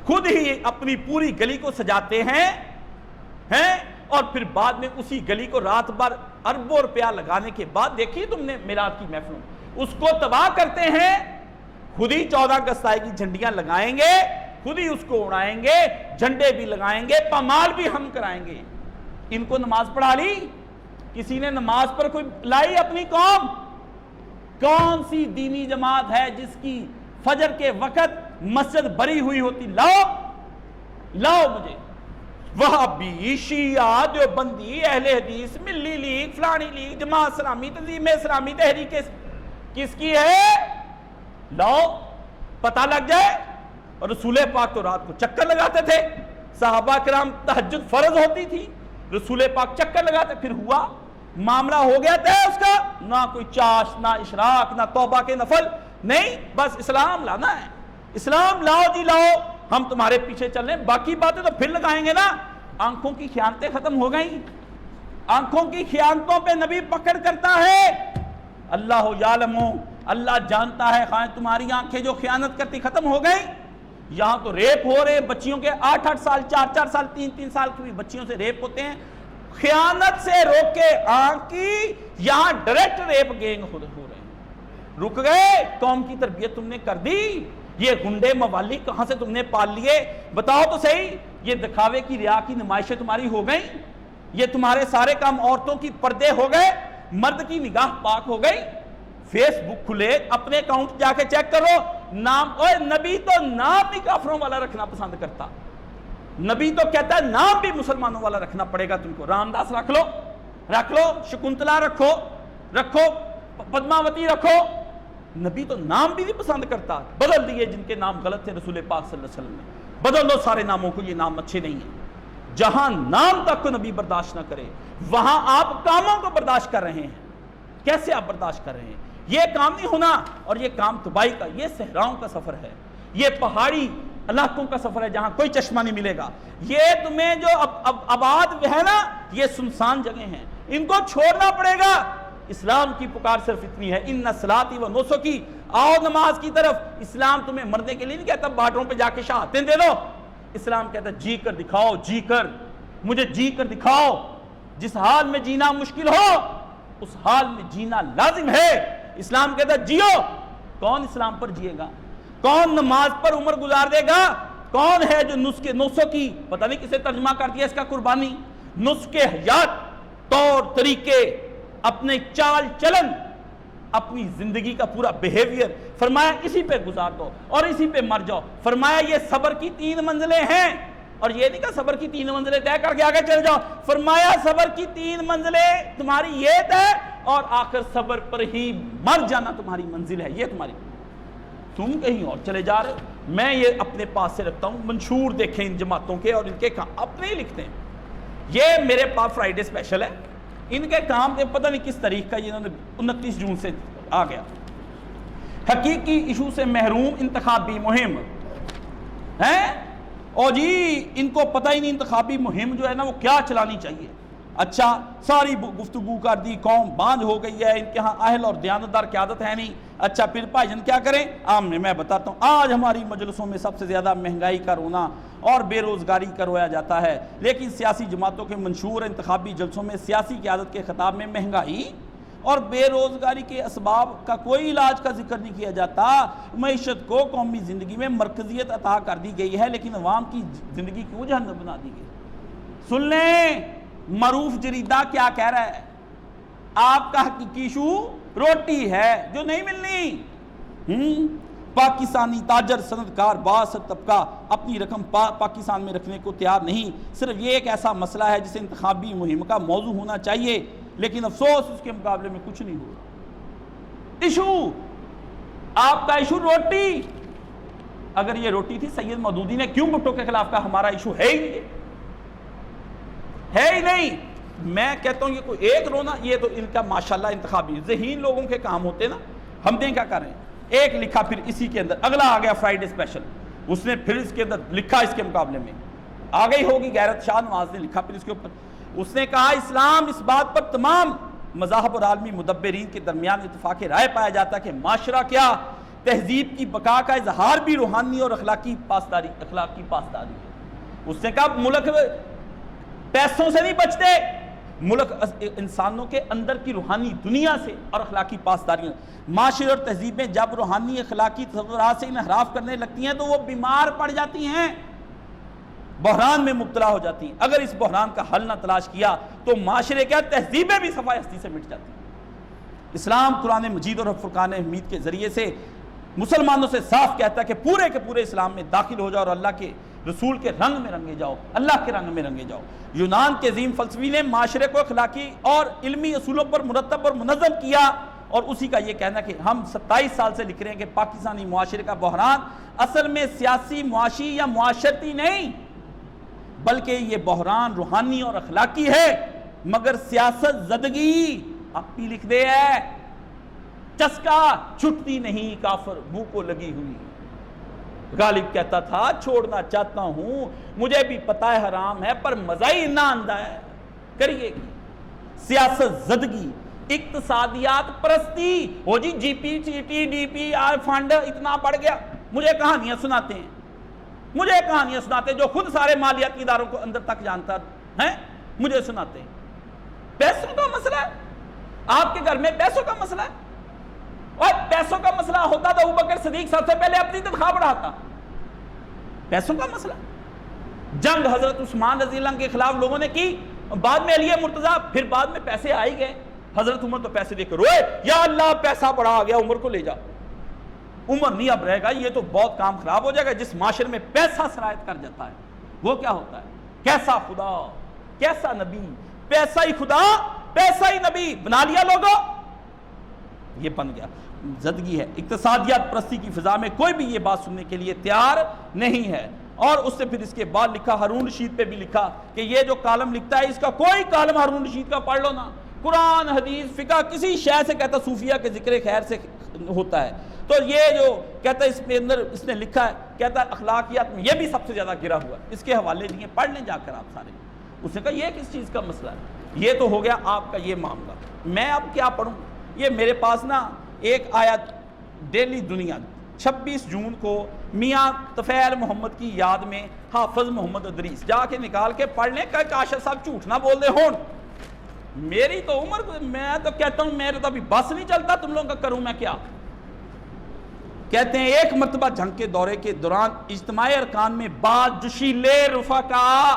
خود ہی اپنی پوری گلی کو سجاتے ہیں اور پھر بعد میں اسی گلی کو رات بھر اربوں روپیہ لگانے کے بعد، دیکھیے تم نے میلاد کی محفلوں، اس کو تباہ کرتے ہیں۔ خود ہی 14 اگست آئے کی جھنڈیاں لگائیں گے، خود ہی اس کو اڑائیں گے، جھنڈے بھی لگائیں گے، پامال بھی ہم کرائیں گے۔ ان کو نماز پڑھا لی؟ کسی نے نماز پر کوئی لائی اپنی قوم؟ کون سی دینی جماعت ہے جس کی فجر کے وقت مسجد بھری ہوئی ہوتی؟ لاؤ مجھے۔ وہابی، شیعہ، دیوبندی، اہل حدیث، ملی لیگ، فلانی لیگ، جماعت اسلامی، تنظیم اسلامی، تحریک کس کی ہے؟ لاؤ، پتہ لگ جائے۔ اور رسول پاک تو رات کو چکر لگاتے تھے، صحابہ کرام تہجد فرض ہوتی تھی، رسول پاک چکر لگاتے، پھر ہوا معاملہ ہو گیا تھا اس کا، نہ کوئی چاش، نہ اشراق، نہ توبہ کے نفل، نہیں، بس اسلام لانا ہے، اسلام لاؤ جی لاؤ، ہم تمہارے پیچھے چل رہے ہیں، باقی باتیں تو پھر لگائیں گے نا۔ آنکھوں کی خیانتیں ختم ہو گئیں، آنکھوں کی خیانتوں پہ نبی پکڑ کرتا ہے۔ اللہ یعلم، اللہ جانتا ہے، خواہ تمہاری آنکھیں جو خیانت کرتی ختم ہو گئیں۔ یہاں تو ریپ ہو رہے، بچیوں کے 8-8 سال، 4-4 سال، 3-3 سال کی بچیوں سے ریپ ہوتے ہیں، خیانت سے روک کے آنکھ کی، یہاں ڈائریکٹ ریپ گینگ ہو رہے ہیں۔ رک گئے، قوم کی تربیت تم نے کر دی، یہ گنڈے موالی کہاں سے تم نے پال لیے؟ بتاؤ تو صحیح، یہ دکھاوے کی ریا کی نمائشیں تمہاری ہو گئیں، یہ تمہارے سارے کام عورتوں کی پردے ہو گئے، مرد کی نگاہ پاک ہو گئی، فیس بک کھلے اپنے اکاؤنٹ جا کے چیک کرو, نام, اور نبی تو نام بھی کافروں والا رکھنا پسند کرتا. نبی تو کہتا ہے نام بھی مسلمانوں والا رکھنا پڑے گا تم کو. رام داس رکھ لو, شکنتلا رکھو, پدماوتی رکھو. نبی تو نام بھی نہیں پسند کرتا. بدل دیے جن کے نام غلط تھے رسول پاک صلی اللہ علیہ وسلم نے, بدل دو سارے ناموں کو, یہ نام اچھے نہیں ہیں. جہاں نام تک کو نبی برداشت نہ کرے وہاں آپ کاموں کو برداشت کر رہے ہیں. کیسے آپ برداشت کر رہے ہیں؟ یہ کام نہیں ہونا, اور یہ کام تباہی کا. یہ صحراؤں کا سفر ہے, یہ پہاڑی علاقوں کا سفر ہے جہاں کوئی چشمہ نہیں ملے گا. یہ تمہیں جو آباد ہے نا, یہ سنسان جگہ ہیں, ان کو چھوڑنا پڑے گا. اسلام کی پکار صرف اتنی ہے, ان صلاتی و نسکی, آؤ نماز کی طرف. اسلام تمہیں مرنے کے لیے نہیں کہتا باٹوں پہ جا کے شہادتیں دے دو. اسلام کہتا ہے جی کر دکھاؤ, جی کر, مجھے جی کر دکھاؤ. جس حال میں جینا مشکل ہو اس حال میں جینا لازم ہے. اسلام کہتا ہے جیو. کون اسلام پر جیے گا؟ کون نماز پر عمر گزار دے گا؟ کون ہے جو نسخوں کی, پتہ نہیں کسے ترجمہ کر دیا اس کا, قربانی, نسخے حیات, طور طریقے, اپنے چال چلن, اپنی زندگی کا پورا بیہیویئر, فرمایا اسی پہ گزار دو اور اسی پہ مر جاؤ. فرمایا یہ صبر کی 3 منزلیں ہیں, اور یہ نہیں کہا صبر کی 3 منزلیں طے کر کے آگے چل جاؤ. فرمایا صبر کی 3 منزلیں تمہاری یہ طے, اور آخر صبر پر ہی مر جانا تمہاری منزل ہے. یہ تمہاری, تم کہیں اور چلے جا رہے ہو. میں یہ اپنے پاس سے رکھتا ہوں, منشور دیکھیں ان جماعتوں کے, اور ان کے کام اپنے ہی لکھتے ہیں. یہ میرے پاس فرائیڈے اسپیشل ہے, ان کے کام پتہ نہیں کس تاریخ کا, یہ انہوں نے 29 جون سے آ گیا. حقیقی ایشو سے محروم انتخابی مہم ہیں, اور جی ان کو پتہ ہی نہیں انتخابی مہم جو ہے نا وہ کیا چلانی چاہیے. اچھا ساری گفتگو کر دی, قوم باندھ ہو گئی ہے, ان کے ہاں اہل اور دیانتدار قیادت ہے نہیں. اچھا پھر بھائی جان کیا کریں؟ میں بتاتا ہوں. آج ہماری مجلسوں میں سب سے زیادہ مہنگائی کا رونا اور بے روزگاری کا رویا جاتا ہے, لیکن سیاسی جماعتوں کے منشور انتخابی جلسوں میں سیاسی قیادت کے خطاب میں مہنگائی اور بے روزگاری کے اسباب کا کوئی علاج کا ذکر نہیں کیا جاتا. معیشت کو قومی زندگی میں مرکزیت عطا کر دی گئی ہے, لیکن عوام کی زندگی کیوں جہنم بنا دی گئی. سن لیں معروف جریدہ کیا کہہ رہا ہے. آپ کا حقیقی ایشو روٹی ہے جو نہیں ملنی. پاکستانی تاجر صنعتکار باس طبقہ اپنی رقم پاکستان میں رکھنے کو تیار نہیں. صرف یہ ایک ایسا مسئلہ ہے جسے انتخابی مہم کا موضوع ہونا چاہیے, لیکن افسوس اس کے مقابلے میں کچھ نہیں ہوا. ایشو آپ کا ایشو روٹی. اگر یہ روٹی تھی سید مودودی نے کیوں بھٹو کے خلاف کہا ہمارا ایشو ہے ہی نہیں. میں کہتا ہوں یہ کوئی ایک رونا, یہ تو ان کا ماشاءاللہ انتخابی ذہین لوگوں کے کام ہوتے نا. ہم نے کیا کر رہے ہیں, ایک لکھا پھر اسی کے اندر اگلا آ گیا فرائیڈے اسپیشل, اس نے پھر اس کے اندر لکھا اس کے مقابلے میں آ گئی ہوگی غیرت شاہ نواز نے لکھا پھر اس کے اوپر. اس نے کہا اسلام اس بات پر تمام مذاہب اور عالمی مدبرین کے درمیان اتفاق رائے پایا جاتا ہے کہ معاشرہ کیا تہذیب کی بقا کا اظہار بھی روحانی اور اخلاقی پاسداری ہے. اس نے کہا ملک پیسوں سے نہیں بچتے, ملک انسانوں کے اندر کی روحانی دنیا سے اور اخلاقی پاسداریاں. معاشرے اور تہذیب میں جب روحانی اخلاقی تصورات سے انحراف کرنے لگتی ہیں تو وہ بیمار پڑ جاتی ہیں, بحران میں مبتلا ہو جاتی ہیں. اگر اس بحران کا حل نہ تلاش کیا تو معاشرے کیا تہذیبیں بھی صفائی ہستی سے مٹ جاتی ہیں. اسلام قرآن مجید اور فرقان حمید کے ذریعے سے مسلمانوں سے صاف کہتا ہے کہ پورے کے پورے اسلام میں داخل ہو جاؤ اور اللہ کے رسول کے رنگ میں رنگے جاؤ, اللہ کے رنگ میں رنگے جاؤ. یونان کے عظیم فلسفی نے معاشرے کو اخلاقی اور علمی اصولوں پر مرتب اور منظم کیا, اور اسی کا یہ کہنا کہ ہم 27 سال سے لکھ رہے ہیں کہ پاکستانی معاشرے کا بحران اصل میں سیاسی, معاشی یا معاشرتی نہیں, بلکہ یہ بحران روحانی اور اخلاقی ہے. مگر سیاست زدگی آپ بھی لکھ دے ہے, چسکا چھٹتی نہیں کافر منہ کو لگی ہوئی. غالب کہتا تھا چھوڑنا چاہتا ہوں, مجھے بھی پتا ہے حرام ہے پر مزہ ہی نہ آندہ ہے. کریے گی سیاست زدگی, اقتصادیات پرستی, ہو جی G P C T D P R fund اتنا بڑھ گیا. مجھے کہانیاں سناتے ہیں جو خود سارے مالیاتی اداروں کو اندر تک جانتا ہے, مجھے سناتے ہیں. پیسوں کا مسئلہ ہے, آپ کے گھر میں پیسوں کا مسئلہ ہے, اور پیسوں کا مسئلہ ہوتا تو ابوبکر صدیق سب سے پہلے اپنی تنخواہ بڑھاتا. پیسوں کا مسئلہ. جنگ حضرت عثمان رضی اللہ عنہ کے خلاف لوگوں نے کی, بعد میں علی مرتضیٰ, پھر بعد میں پیسے آ ہی گئے. حضرت عمر تو پیسے دے کر روئے، یا اللہ پیسہ بڑا آ گیا، عمر کو لے جا۔ عمر نہیں اب رہے گا، یہ تو بہت کام خراب ہو جائے گا۔ جس معاشرے میں پیسہ سرایت کر جاتا ہے وہ کیا ہوتا ہے؟ کیسا خدا، کیسا نبی، پیسہ ہی خدا پیسہ ہی نبی بنا لیا لوگوں، یہ بن گیا زدگی ہے۔ اقتصادیات پرستی کی فضا میں کوئی بھی یہ بات سننے کے لیے تیار نہیں ہے۔ اور اس سے پھر اس کے بعد لکھا، ہارون رشید پہ بھی لکھا کہ یہ جو کالم لکھتا ہے اس کا کوئی کالم ہارون رشید کا پڑھ لو نا، قرآن حدیث فقہ کسی شے سے کہتا صوفیہ کے ذکر خیر سے ہوتا ہے، تو یہ جو کہتا ہے اس کے اندر اس نے لکھا ہے، کہتا ہے اخلاقیات میں یہ بھی سب سے زیادہ گرا ہوا ہے، اس کے حوالے دیے پڑھ لیں جا کر آپ سارے۔ اس نے کہا یہ کس چیز کا مسئلہ ہے؟ یہ تو ہو گیا آپ کا یہ معاملہ، میں اب کیا پڑھوں؟ یہ میرے پاس نا ایک آیت ڈیلی دنیا 26 جون کو میاں طفیل محمد کی یاد میں حافظ محمد ادریس جا کے نکال کے پڑھ لیں کہ کاشف صاحب جھوٹ نہ بول دے ہون۔ میری تو عمر، میں تو کہتا ہوں میرے تو ابھی بس نہیں چلتا، تم لوگوں کا کروں میں کیا؟ کہتے ہیں ایک مرتبہ جنگ کے دورے کے دوران اجتماع ارکان میں بعض جشیلے رفقا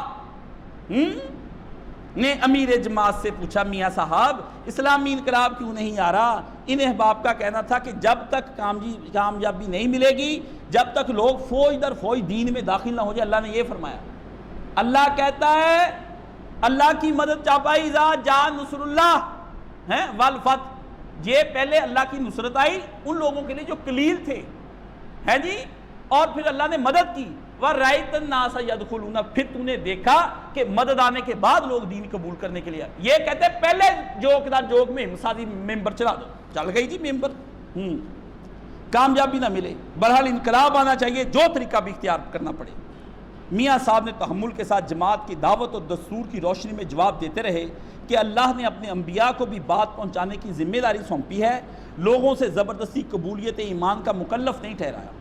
نے امیر جماعت سے پوچھا، میاں صاحب اسلامی انقلاب کیوں نہیں آ رہا؟ ان احباب کا کہنا تھا کہ جب تک کامیابی نہیں ملے گی، جب تک لوگ فوج در فوج دین میں داخل نہ ہو جائے۔ اللہ نے یہ فرمایا، اللہ کہتا ہے اللہ کی مدد چاپائی اذا جاء نصر اللہ والفتح، یہ پہلے اللہ کی نصرت آئی ان لوگوں کے لیے جو قلیل تھے، ہے جی، اور پھر اللہ نے مدد کی، وَرَأَيْتَ النَّاسَ يَدْخُلُونَ، پھر تو نے دیکھا کہ مدد آنے کے بعد لوگ دین قبول کرنے کے لیے آئے۔ یہ کہتے ہیں پہلے جوک دار جوک میں مسادی ممبر چلا دو، چل گئی جی ممبر، کامیابی نہ ملے، بہرحال انقلاب آنا چاہیے، جو طریقہ بھی اختیار کرنا پڑے۔ میاں صاحب نے تحمل کے ساتھ جماعت کی دعوت اور دستور کی روشنی میں جواب دیتے رہے کہ اللہ نے اپنے انبیاء کو بھی بات پہنچانے کی ذمہ داری سونپی ہے، لوگوں سے زبردستی قبولیت ایمان کا مکلف نہیں ٹھہرایا،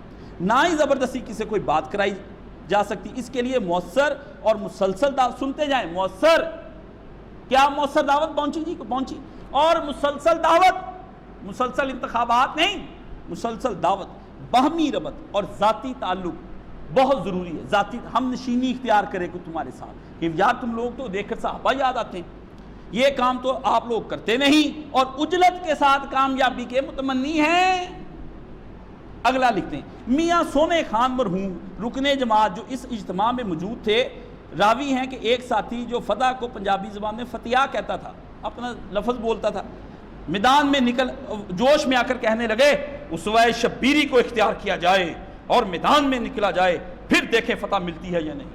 نہ ہی زبردستی کسی کوئی بات کرائی جا سکتی، اس کے لیے مؤثر اور مسلسل دعوت، سنتے جائیں، مؤثر کیا مؤثر دعوت پہنچی جی کو پہنچی، اور مسلسل دعوت، مسلسل انتخابات نہیں، مسلسل دعوت، باہمی ربط اور ذاتی تعلق بہت ضروری ہے، ذاتی ہم نشینی اختیار کرے کو تمہارے ساتھ کہ یار تم لوگ تو دیکھ کر صحابہ یاد آتے ہیں، یہ کام تو آپ لوگ کرتے نہیں اور اجلت کے ساتھ کامیابی کے متمنی ہیں۔ اگلا لکھتے ہیں، میاں سونے خان مرحوم رکن جماعت جو اس اجتماع میں موجود تھے راوی ہیں کہ ایک ساتھی جو فتح کو پنجابی زبان میں فتیہ کہتا تھا، اپنا لفظ بولتا تھا، میدان میں نکل جوش میں آ کر کہنے لگے اسوہ شبیری کو اختیار کیا جائے اور میدان میں نکلا جائے، پھر دیکھیں فتح ملتی ہے یا نہیں۔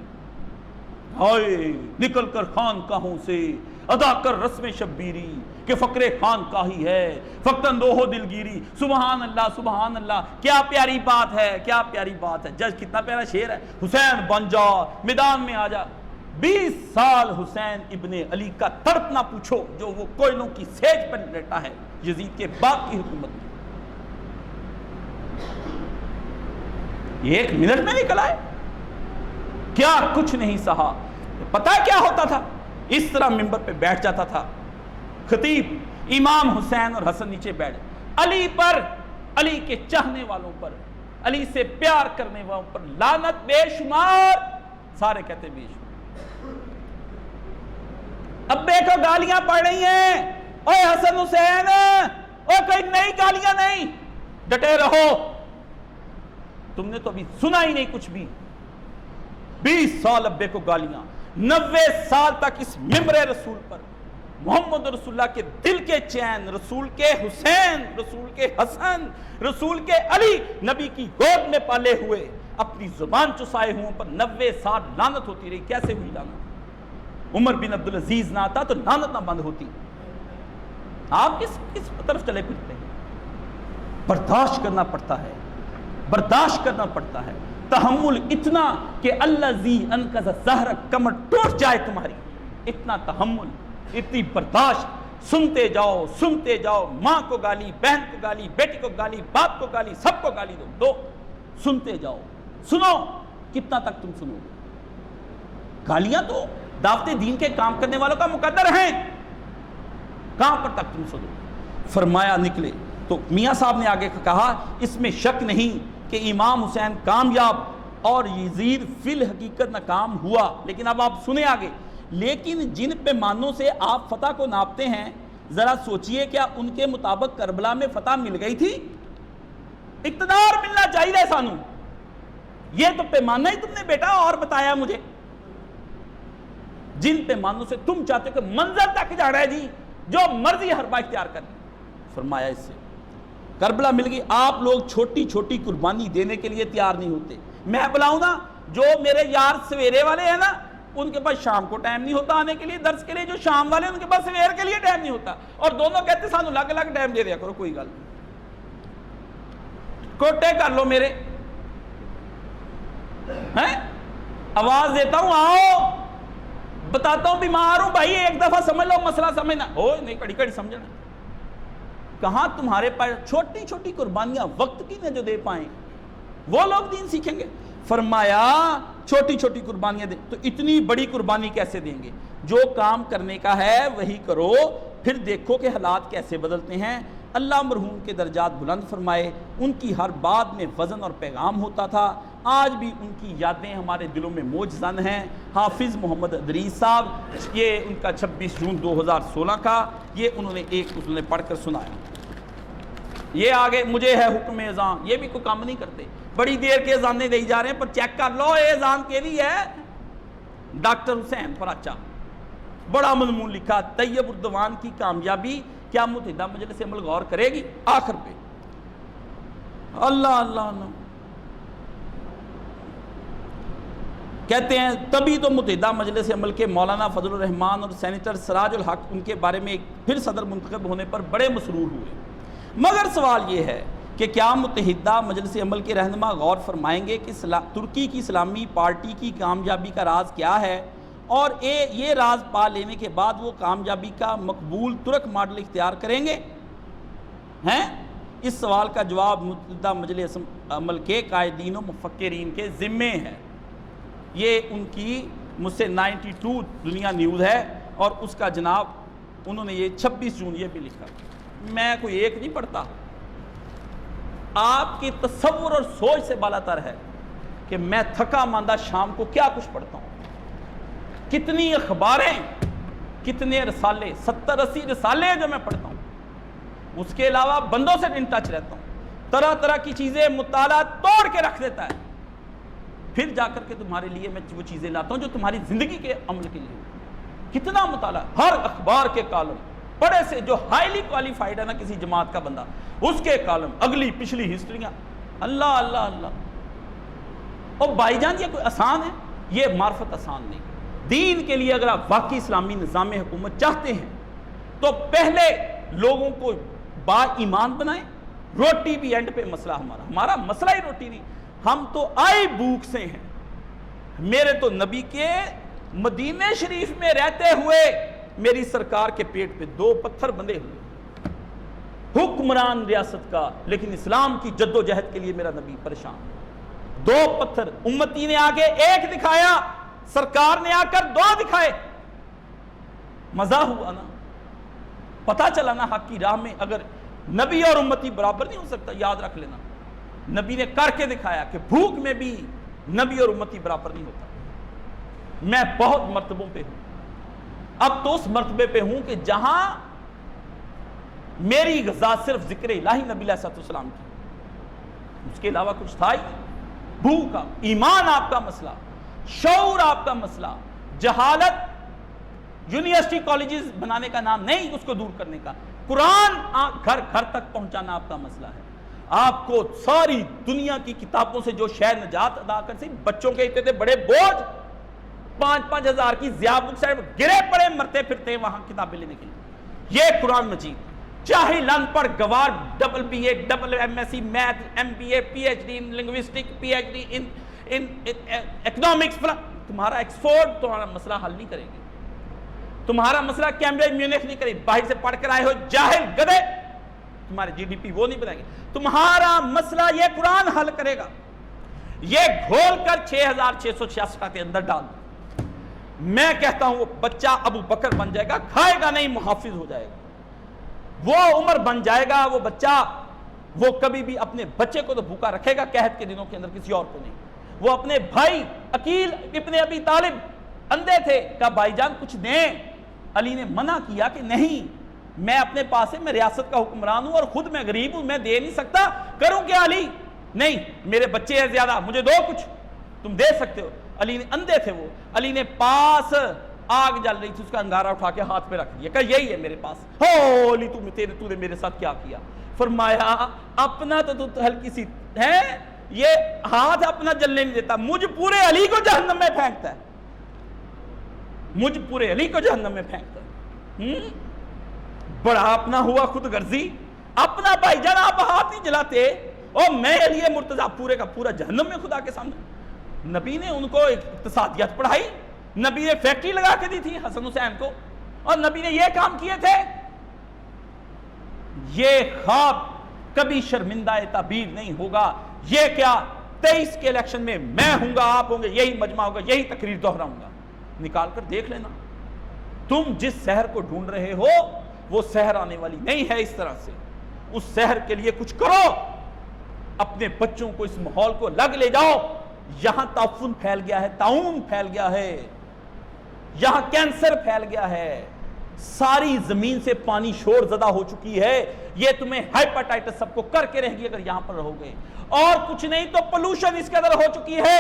ہائے نکل کر خانقاہوں سے ادا کر رسم شبیری کہ فقر خانقاہی ہے فقط اندوہ دلگیری۔ سبحان اللہ سبحان اللہ، کیا پیاری بات ہے، کیا پیاری بات ہے۔ جج کتنا پیارا شعر ہے، حسین بن جا میدان میں آ جا۔ 20 سال حسین ابن علی کا تڑپ نہ پوچھو جو وہ کوئلوں کی سیج پر لیٹا ہے یزید کے بعد کی حکومت میں۔ یہ 1 منٹ میں نکل آئے، کیا کچھ نہیں سہا۔ پتہ کیا ہوتا تھا؟ اس طرح ممبر پہ بیٹھ جاتا تھا خطیب، امام حسین اور حسن نیچے بیٹھ، علی پر، علی کے چاہنے والوں پر، علی سے پیار کرنے والوں پر لعنت بے شمار، سارے کہتے بے شمار۔ ابے کو گالیاں پڑ رہی ہیں، اوے حسن حسین، اوے کوئی نئی گالیاں نہیں، ڈٹے رہو، تم نے تو ابھی سنا ہی نہیں کچھ بھی۔ 20 سال ابے کو گالیاں، 90 سال تک اس ممبر رسول پر محمد رسول اللہ کے دل کے چین، رسول کے حسین، رسول کے حسن، رسول کے علی، نبی کی گود میں پالے ہوئے اپنی زبان چسائے ہوں پر 90 سال لعنت ہوتی رہی۔ کیسے ہوئی لعنت؟ عمر بن عبدالعزیز نہ آتا تو لعنت نہ بند ہوتی۔ آپ کس طرف چلے پھرتے ہیں؟ برداشت کرنا پڑتا ہے، برداشت کرنا پڑتا ہے، تحمل اتنا کہ الذی انقذ ظہرک، کمر ٹوٹ جائے تمہاری، اتنا تحمل، اتنی برداشت، سنتے جاؤ سنتے جاؤ، ماں کو گالی، بہن کو گالی، بیٹی کو گالی، باپ کو گالی، سب کو گالی دو، سنتے جاؤ، سنو، کتنا تک تم سنو گے؟ گالیاں تو دعوت دین کے کام کرنے والوں کا مقدر ہیں، کہاں پر تک تم سنو؟ فرمایا نکلے تو میاں صاحب نے آگے کہا اس میں شک نہیں کہ امام حسین کامیاب اور یزید فی الحقیقت ناکام ہوا، لیکن اب آپ سنیں آگے، لیکن جن پیمانوں سے آپ فتح کو ناپتے ہیں ذرا سوچئے کیا ان کے مطابق کربلا میں فتح مل گئی تھی؟ اقتدار ملنا چاہیے سانو، یہ تو پیمانہ ہی تم نے بیٹا اور بتایا مجھے، جن پیمانوں سے تم چاہتے ہو کہ منظر تک جانا ہے جی، جو مرضی حربہ اختیار کر لیں۔ فرمایا اس سے کربلا مل گئی، آپ لوگ چھوٹی چھوٹی قربانی دینے کے لیے تیار نہیں ہوتے۔ میں بلاؤں نا، جو میرے یار سویرے والے ہیں نا، ان کے پاس شام کو ٹائم نہیں ہوتا آنے کے لیے درس کے لیے، جو شام والے ان کے پاس سویر کے لیے ٹائم نہیں ہوتا، اور دونوں کہتے سانو الگ الگ ٹائم دے دیا کرو، کوئی گل نہیں، کوٹے کر لو میرے، آواز دیتا ہوں آؤ، بتاتا ہوں بیمار ہوں بھائی، ایک دفعہ سمجھ لو مسئلہ سمجھنا، نہیں کڑی کڑی سمجھنا۔ کہاں تمہارے پاس چھوٹی چھوٹی قربانیاں وقت کی نہ جو دے پائیں وہ لوگ دین سیکھیں گے؟ فرمایا چھوٹی چھوٹی قربانیاں دیں، تو اتنی بڑی قربانی کیسے دیں گے؟ جو کام کرنے کا ہے وہی کرو، پھر دیکھو کہ حالات کیسے بدلتے ہیں۔ اللہ مرحوم کے درجات بلند فرمائے، ان کی ہر بات میں وزن اور پیغام ہوتا تھا، آج بھی ان کی یادیں ہمارے دلوں میں موج زن ہیں۔ حافظ محمد ادریس صاحب، یہ ان کا 26 جون 2016 کا، یہ انہوں نے ایک اصول نے پڑھ کر سنایا۔ یہ آگے مجھے ہے حکم اذان، یہ بھی کوئی کام نہیں کرتے، بڑی دیر کے اذانے دے جا رہے ہیں، پر چیک کر لو یہ اذان کے لیے ہے۔ ڈاکٹر حسین پراچا، بڑا مضمون لکھا، طیب اردوان کی کامیابی کیا متحدہ مجلس عمل غور کرے گی؟ آخر پہ اللہ اللہ اللہ کہتے ہیں، تبھی تو متحدہ مجلس عمل کے مولانا فضل الرحمان اور سینیٹر سراج الحق ان کے بارے میں پھر صدر منتخب ہونے پر بڑے مسرور ہوئے۔ مگر سوال یہ ہے کہ کیا متحدہ مجلس عمل کے رہنما غور فرمائیں گے کہ ترکی کی اسلامی پارٹی کی کامیابی کا راز کیا ہے، اور یہ راز پا لینے کے بعد وہ کامیابی کا مقبول ترک ماڈل اختیار کریں گے؟ اس سوال کا جواب متحدہ مجلس عمل کے قائدین و مفکرین کے ذمے ہے۔ یہ ان کی مجھ سے 92 دنیا نیوز ہے، اور اس کا جناب انہوں نے یہ 26 جون یہ بھی لکھا۔ میں کوئی ایک نہیں پڑھتا، آپ کی تصور اور سوچ سے بالا تر ہے کہ میں تھکا ماندہ شام کو کیا کچھ پڑھتا ہوں، کتنی اخباریں، کتنے رسالے، 70-80 رسالے جو میں پڑھتا ہوں، اس کے علاوہ بندوں سے ان ٹچ رہتا ہوں، طرح طرح کی چیزیں مطالعہ توڑ کے رکھ دیتا ہے، پھر جا کر کے تمہارے لیے میں وہ چیزیں لاتا ہوں جو تمہاری زندگی کے عمل کے لیے۔ کتنا مطالعہ، ہر اخبار کے کالم بڑے سے، جو ہائیلی کوالیفائڈ ہے نا کسی جماعت کا بندہ، اس کے کالم، اگلی پچھلی ہسٹریاں، اللہ اللہ اللہ۔ اور بھائی جان یہ کوئی آسان ہے؟ یہ معرفت آسان نہیں۔ دین کے لیے اگر آپ واقعی اسلامی نظام حکومت چاہتے ہیں تو پہلے لوگوں کو با ایمان بنائیں۔ روٹی بھی اینڈ پہ مسئلہ ہمارا مسئلہ ہی روٹی نہیں، ہم تو آئی بھوک سے ہیں۔ میرے تو نبی کے مدینہ شریف میں رہتے ہوئے میری سرکار کے پیٹ پہ 2 پتھر بندھے ہوئے، حکمران ریاست کا، لیکن اسلام کی جد و جہد کے لیے میرا نبی پریشان۔ 2 پتھر، امتی نے آگے 1 دکھایا، سرکار نے آ کر 2 دکھائے۔ مزہ ہوا نا، پتہ چلا نا حق کی راہ میں اگر نبی اور امتی برابر نہیں ہو سکتا، یاد رکھ لینا۔ نبی نے کر کے دکھایا کہ بھوک میں بھی نبی اور امتی برابر نہیں ہوتا۔ میں بہت مرتبوں پہ ہوں، اب تو اس مرتبے پہ ہوں کہ جہاں میری غذا صرف ذکر الہی نبی علیہ السلام کی، اس کے علاوہ کچھ تھا ہی نہیں۔ بھوک کا، ایمان آپ کا مسئلہ، شعور آپ کا مسئلہ، جہالت یونیورسٹی کالجز بنانے کا نام نہیں، اس کو دور کرنے کا، قرآن گھر گھر تک پہنچانا آپ کا مسئلہ ہے۔ آپ کو ساری دنیا کی کتابوں سے جو شے نجات ادا کر سی، بچوں کے اتنے بڑے بوجھ، 5-5 ہزار کی ضیاء بک سے گرے پڑے مرتے پھرتے وہاں کتابیں لینے کے لیے۔ یہ قرآن مجید، جاہل ان پڑھ گوار، BBA، MSc math, MBA، PhD in linguistic, PhD in economics, تمہارا ایکسفورڈ تمہارا مسئلہ حل نہیں کرے گی، تمہارا مسئلہ کیمبرج میونخ نہیں کرے گی، باہر سے پڑھ کر آئے ہو جاہل گدھے، تمہارے GDP وہ نہیں بنائیں گے، تمہارا مسئلہ یہ قرآن حل کرے گا۔ یہ گھول کر 6666 کے اندر ڈال دو۔ میں کہتا ہوں وہ بچہ ابو بکر بن جائے گا، کھائے گا نہیں، محافظ ہو جائے گا۔ وہ عمر بن جائے گا، وہ بچہ، وہ کبھی بھی اپنے بچے کو تو بھوکا رکھے گا قحط کے دنوں کے اندر، کسی اور کو نہیں۔ وہ اپنے بھائی عقیل ابن ابی طالب اندھے تھے، کہا بھائی جان کچھ دیں، علی نے منع کیا کہ نہیں، میں اپنے پاس سے میں ریاست کا حکمران ہوں اور خود میں غریب ہوں, میں دے نہیں سکتا, کروں کیا علی؟ نہیں, میرے بچے ہیں زیادہ, مجھے دو کچھ, تم دے سکتے ہو. علی نے, اندھے تھے وہ, علی نے پاس آگ جل رہی تھی, اس کا انگارہ اٹھا کے ہاتھ پہ رکھ دیا, کہا یہی ہے میرے پاس. ہو علی تو نے میرے ساتھ کیا کیا؟ فرمایا اپنا تو ہلکی سی ہے, یہ ہاتھ اپنا جلنے نہیں دیتا, مجھ پورے علی کو جہنم میں پھینکتا ہے, مجھ پورے علی کو جہنم میں پھینکتا ہے. بڑا اپنا ہوا خود غرضی, اپنا بھائی جان آپ ہاتھ نہیں جلاتے, اور میں علی مرتضیٰ پورے کا پورا جہنم میں خدا کے سامنے. نبی نے ان کو اقتصادیات پڑھائی, نبی نے فیکٹری لگا کے دی تھی حسن حسین کو, اور نبی نے یہ کام کیے تھے. یہ خواب کبھی شرمندہ تعبیر نہیں ہوگا. یہ کیا 23 کے الیکشن میں میں ہوں گا, آپ ہوں گے, یہی مجمع ہوگا, یہی تقریر دہراؤں گا. نکال کر دیکھ لینا. تم جس شہر کو ڈھونڈ رہے ہو وہ شہر آنے والی نہیں ہے. اس طرح سے اس شہر کے لیے کچھ کرو, اپنے بچوں کو اس ماحول کو لگ لے جاؤ. یہاں تعفن پھیل گیا ہے, طاعون پھیل گیا ہے, یہاں کینسر پھیل گیا ہے, ساری زمین سے پانی شور زدہ ہو چکی ہے. یہ تمہیں ہائپرٹائٹس سب کو کر کے رہ گی اگر یہاں پر رہو گے, اور کچھ نہیں تو پولوشن اس قدر ہو چکی ہے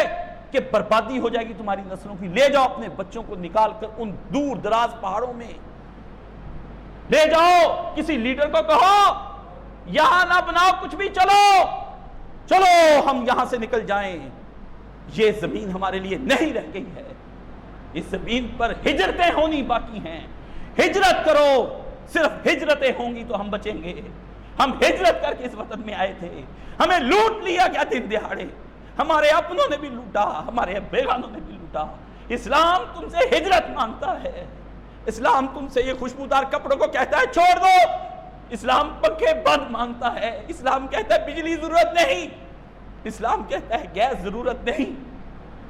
کہ بربادی ہو جائے گی تمہاری نسلوں کی. لے جاؤ اپنے بچوں کو, نکال کر ان دور دراز پہاڑوں میں لے جاؤ. کسی لیڈر کو کہو یہاں نہ بناؤ کچھ بھی, چلو ہم یہاں سے نکل جائیں, یہ زمین ہمارے لیے نہیں رہ گئی ہے. اس زمین پر ہجرتیں ہونی باقی ہیں. ہجرت کرو, صرف ہجرتیں ہوں گی تو ہم بچیں گے. ہم ہجرت کر کے اس وطن میں آئے تھے, ہمیں لوٹ لیا گیا دن دہاڑے, ہمارے اپنوں نے بھی لوٹا, ہمارے بیگانوں نے بھی لوٹا. اسلام تم سے ہجرت مانگتا ہے. اسلام تم سے یہ خوشبودار کپڑوں کو کہتا ہے چھوڑ دو. اسلام پنکھے بند مانگتا ہے. اسلام کہتا ہے بجلی ضرورت نہیں. اسلام کہتا ہے گیس ضرورت نہیں.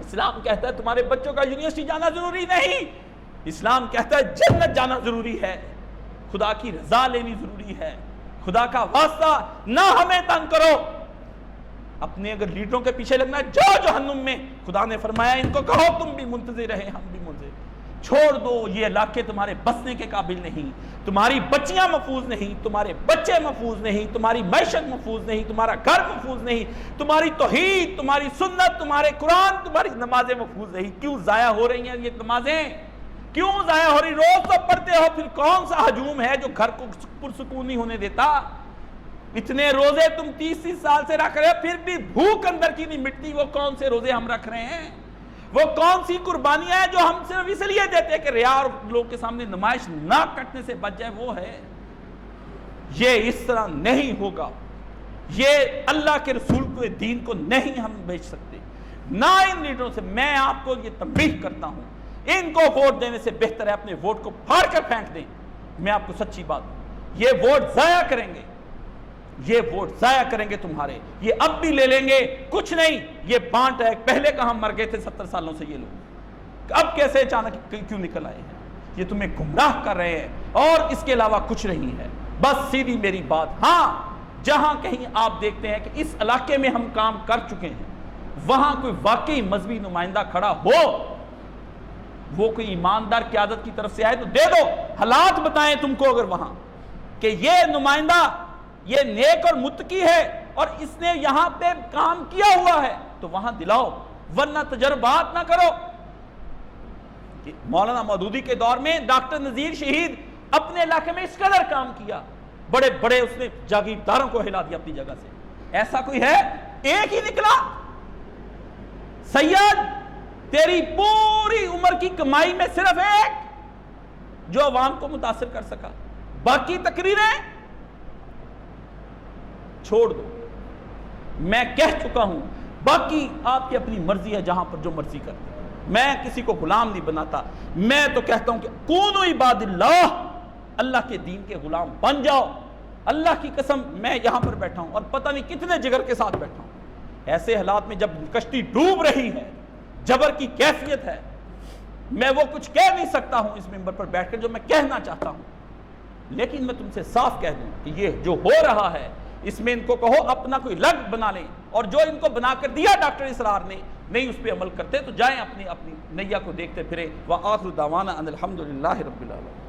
اسلام کہتا ہے تمہارے بچوں کا یونیورسٹی جانا ضروری نہیں. اسلام کہتا ہے جنت جانا ضروری ہے, خدا کی رضا لینی ضروری ہے. خدا کا واسطہ نہ ہمیں تنگ کرو. اپنے اگر لیڈروں کے پیچھے لگنا ہے جاؤ جہنم میں. خدا نے فرمایا ان کو کہو تم بھی منتظر رہے, ہم بھی منتظر. چھوڑ دو, یہ علاقے تمہارے بسنے کے قابل نہیں. تمہاری بچیاں محفوظ نہیں, تمہارے بچے محفوظ نہیں, تمہاری معیشت محفوظ نہیں, تمہارا گھر محفوظ نہیں, تمہاری توحید, تمہاری سنت, تمہارے قرآن, تمہاری نمازیں محفوظ نہیں. کیوں ضائع ہو رہی ہیں یہ نمازیں؟ کیوں ضائع ہو رہی؟ روز تو پڑھتے ہو, پھر کون سا ہجوم ہے جو گھر کو پرسکون نہیں ہونے دیتا؟ اتنے روزے تم 30 سال سے رکھ رہے ہو, پھر بھی بھوک اندر کی نہیں مٹتی. وہ کون سے روزے ہم رکھ رہے ہیں؟ وہ کون سی قربانیاں ہیں جو ہم صرف اس لیے دیتے ہیں کہ ریا اور لوگ کے سامنے نمائش نہ کٹنے سے بچ جائے؟ وہ ہے. یہ اس طرح نہیں ہوگا. یہ اللہ کے رسول کے دین کو نہیں ہم بیچ سکتے, نہ ان لیڈروں سے. میں آپ کو یہ تنبیہ کرتا ہوں, ان کو ووٹ دینے سے بہتر ہے اپنے ووٹ کو پھاڑ کر پھینک دیں. میں آپ کو سچی بات, یہ ووٹ ضائع کریں گے, یہ ووٹ ضائع کریں گے تمہارے. یہ اب بھی لے لیں گے, کچھ نہیں, یہ بانٹ ہے. پہلے کہاں مر گئے تھے 70 سالوں سے یہ لوگ, اب کیسے اچانک کیوں نکل آئے ہیں؟ یہ تمہیں گمراہ کر رہے ہیں, اور اس کے علاوہ کچھ نہیں ہے. بس سیدھی میری بات. ہاں, جہاں کہیں آپ دیکھتے ہیں کہ اس علاقے میں ہم کام کر چکے ہیں, وہاں کوئی واقعی مذہبی نمائندہ کھڑا ہو, وہ کوئی ایماندار قیادت کی طرف سے آئے تو دے دو. حالات بتائیں تم کو اگر وہاں کہ یہ نمائندہ یہ نیک اور متقی ہے اور اس نے یہاں پہ کام کیا ہوا ہے, تو وہاں دلاؤ, ورنہ تجربات نہ کرو. مولانا مودودی کے دور میں ڈاکٹر نذیر شہید اپنے علاقے میں اس قدر کام کیا, بڑے بڑے اس نے جاگیرداروں کو ہلا دیا اپنی جگہ سے. ایسا کوئی ہے؟ ایک ہی نکلا. سید, تیری پوری عمر کی کمائی میں صرف ایک جو عوام کو متاثر کر سکا, باقی تقریریں چھوڑ دو. میں کہہ چکا ہوں, باقی آپ کی اپنی مرضی ہے, جہاں پر جو مرضی کرتے. میں کسی کو غلام نہیں بناتا. میں تو کہتا ہوں کہ کونوا عباد اللہ, اللہ کے دین کے غلام بن جاؤ. اللہ کی قسم میں یہاں پر بیٹھا ہوں اور پتہ نہیں کتنے جگر کے ساتھ بیٹھا ہوں. ایسے حالات میں جب کشتی ڈوب رہی ہے, جبر کی کیفیت ہے, میں وہ کچھ کہہ نہیں سکتا ہوں اس منبر پر بیٹھ کر جو میں کہنا چاہتا ہوں. لیکن میں تم سے صاف کہہ دوں کہ یہ جو ہو رہا ہے اس میں ان کو کہو اپنا کوئی لگ بنا لیں, اور جو ان کو بنا کر دیا ڈاکٹر اسرار نے نہیں اس پہ عمل کرتے تو جائیں اپنی نیا کو دیکھتے پھرے. وآخر دعوانا ان الحمدللہ رب العالمین.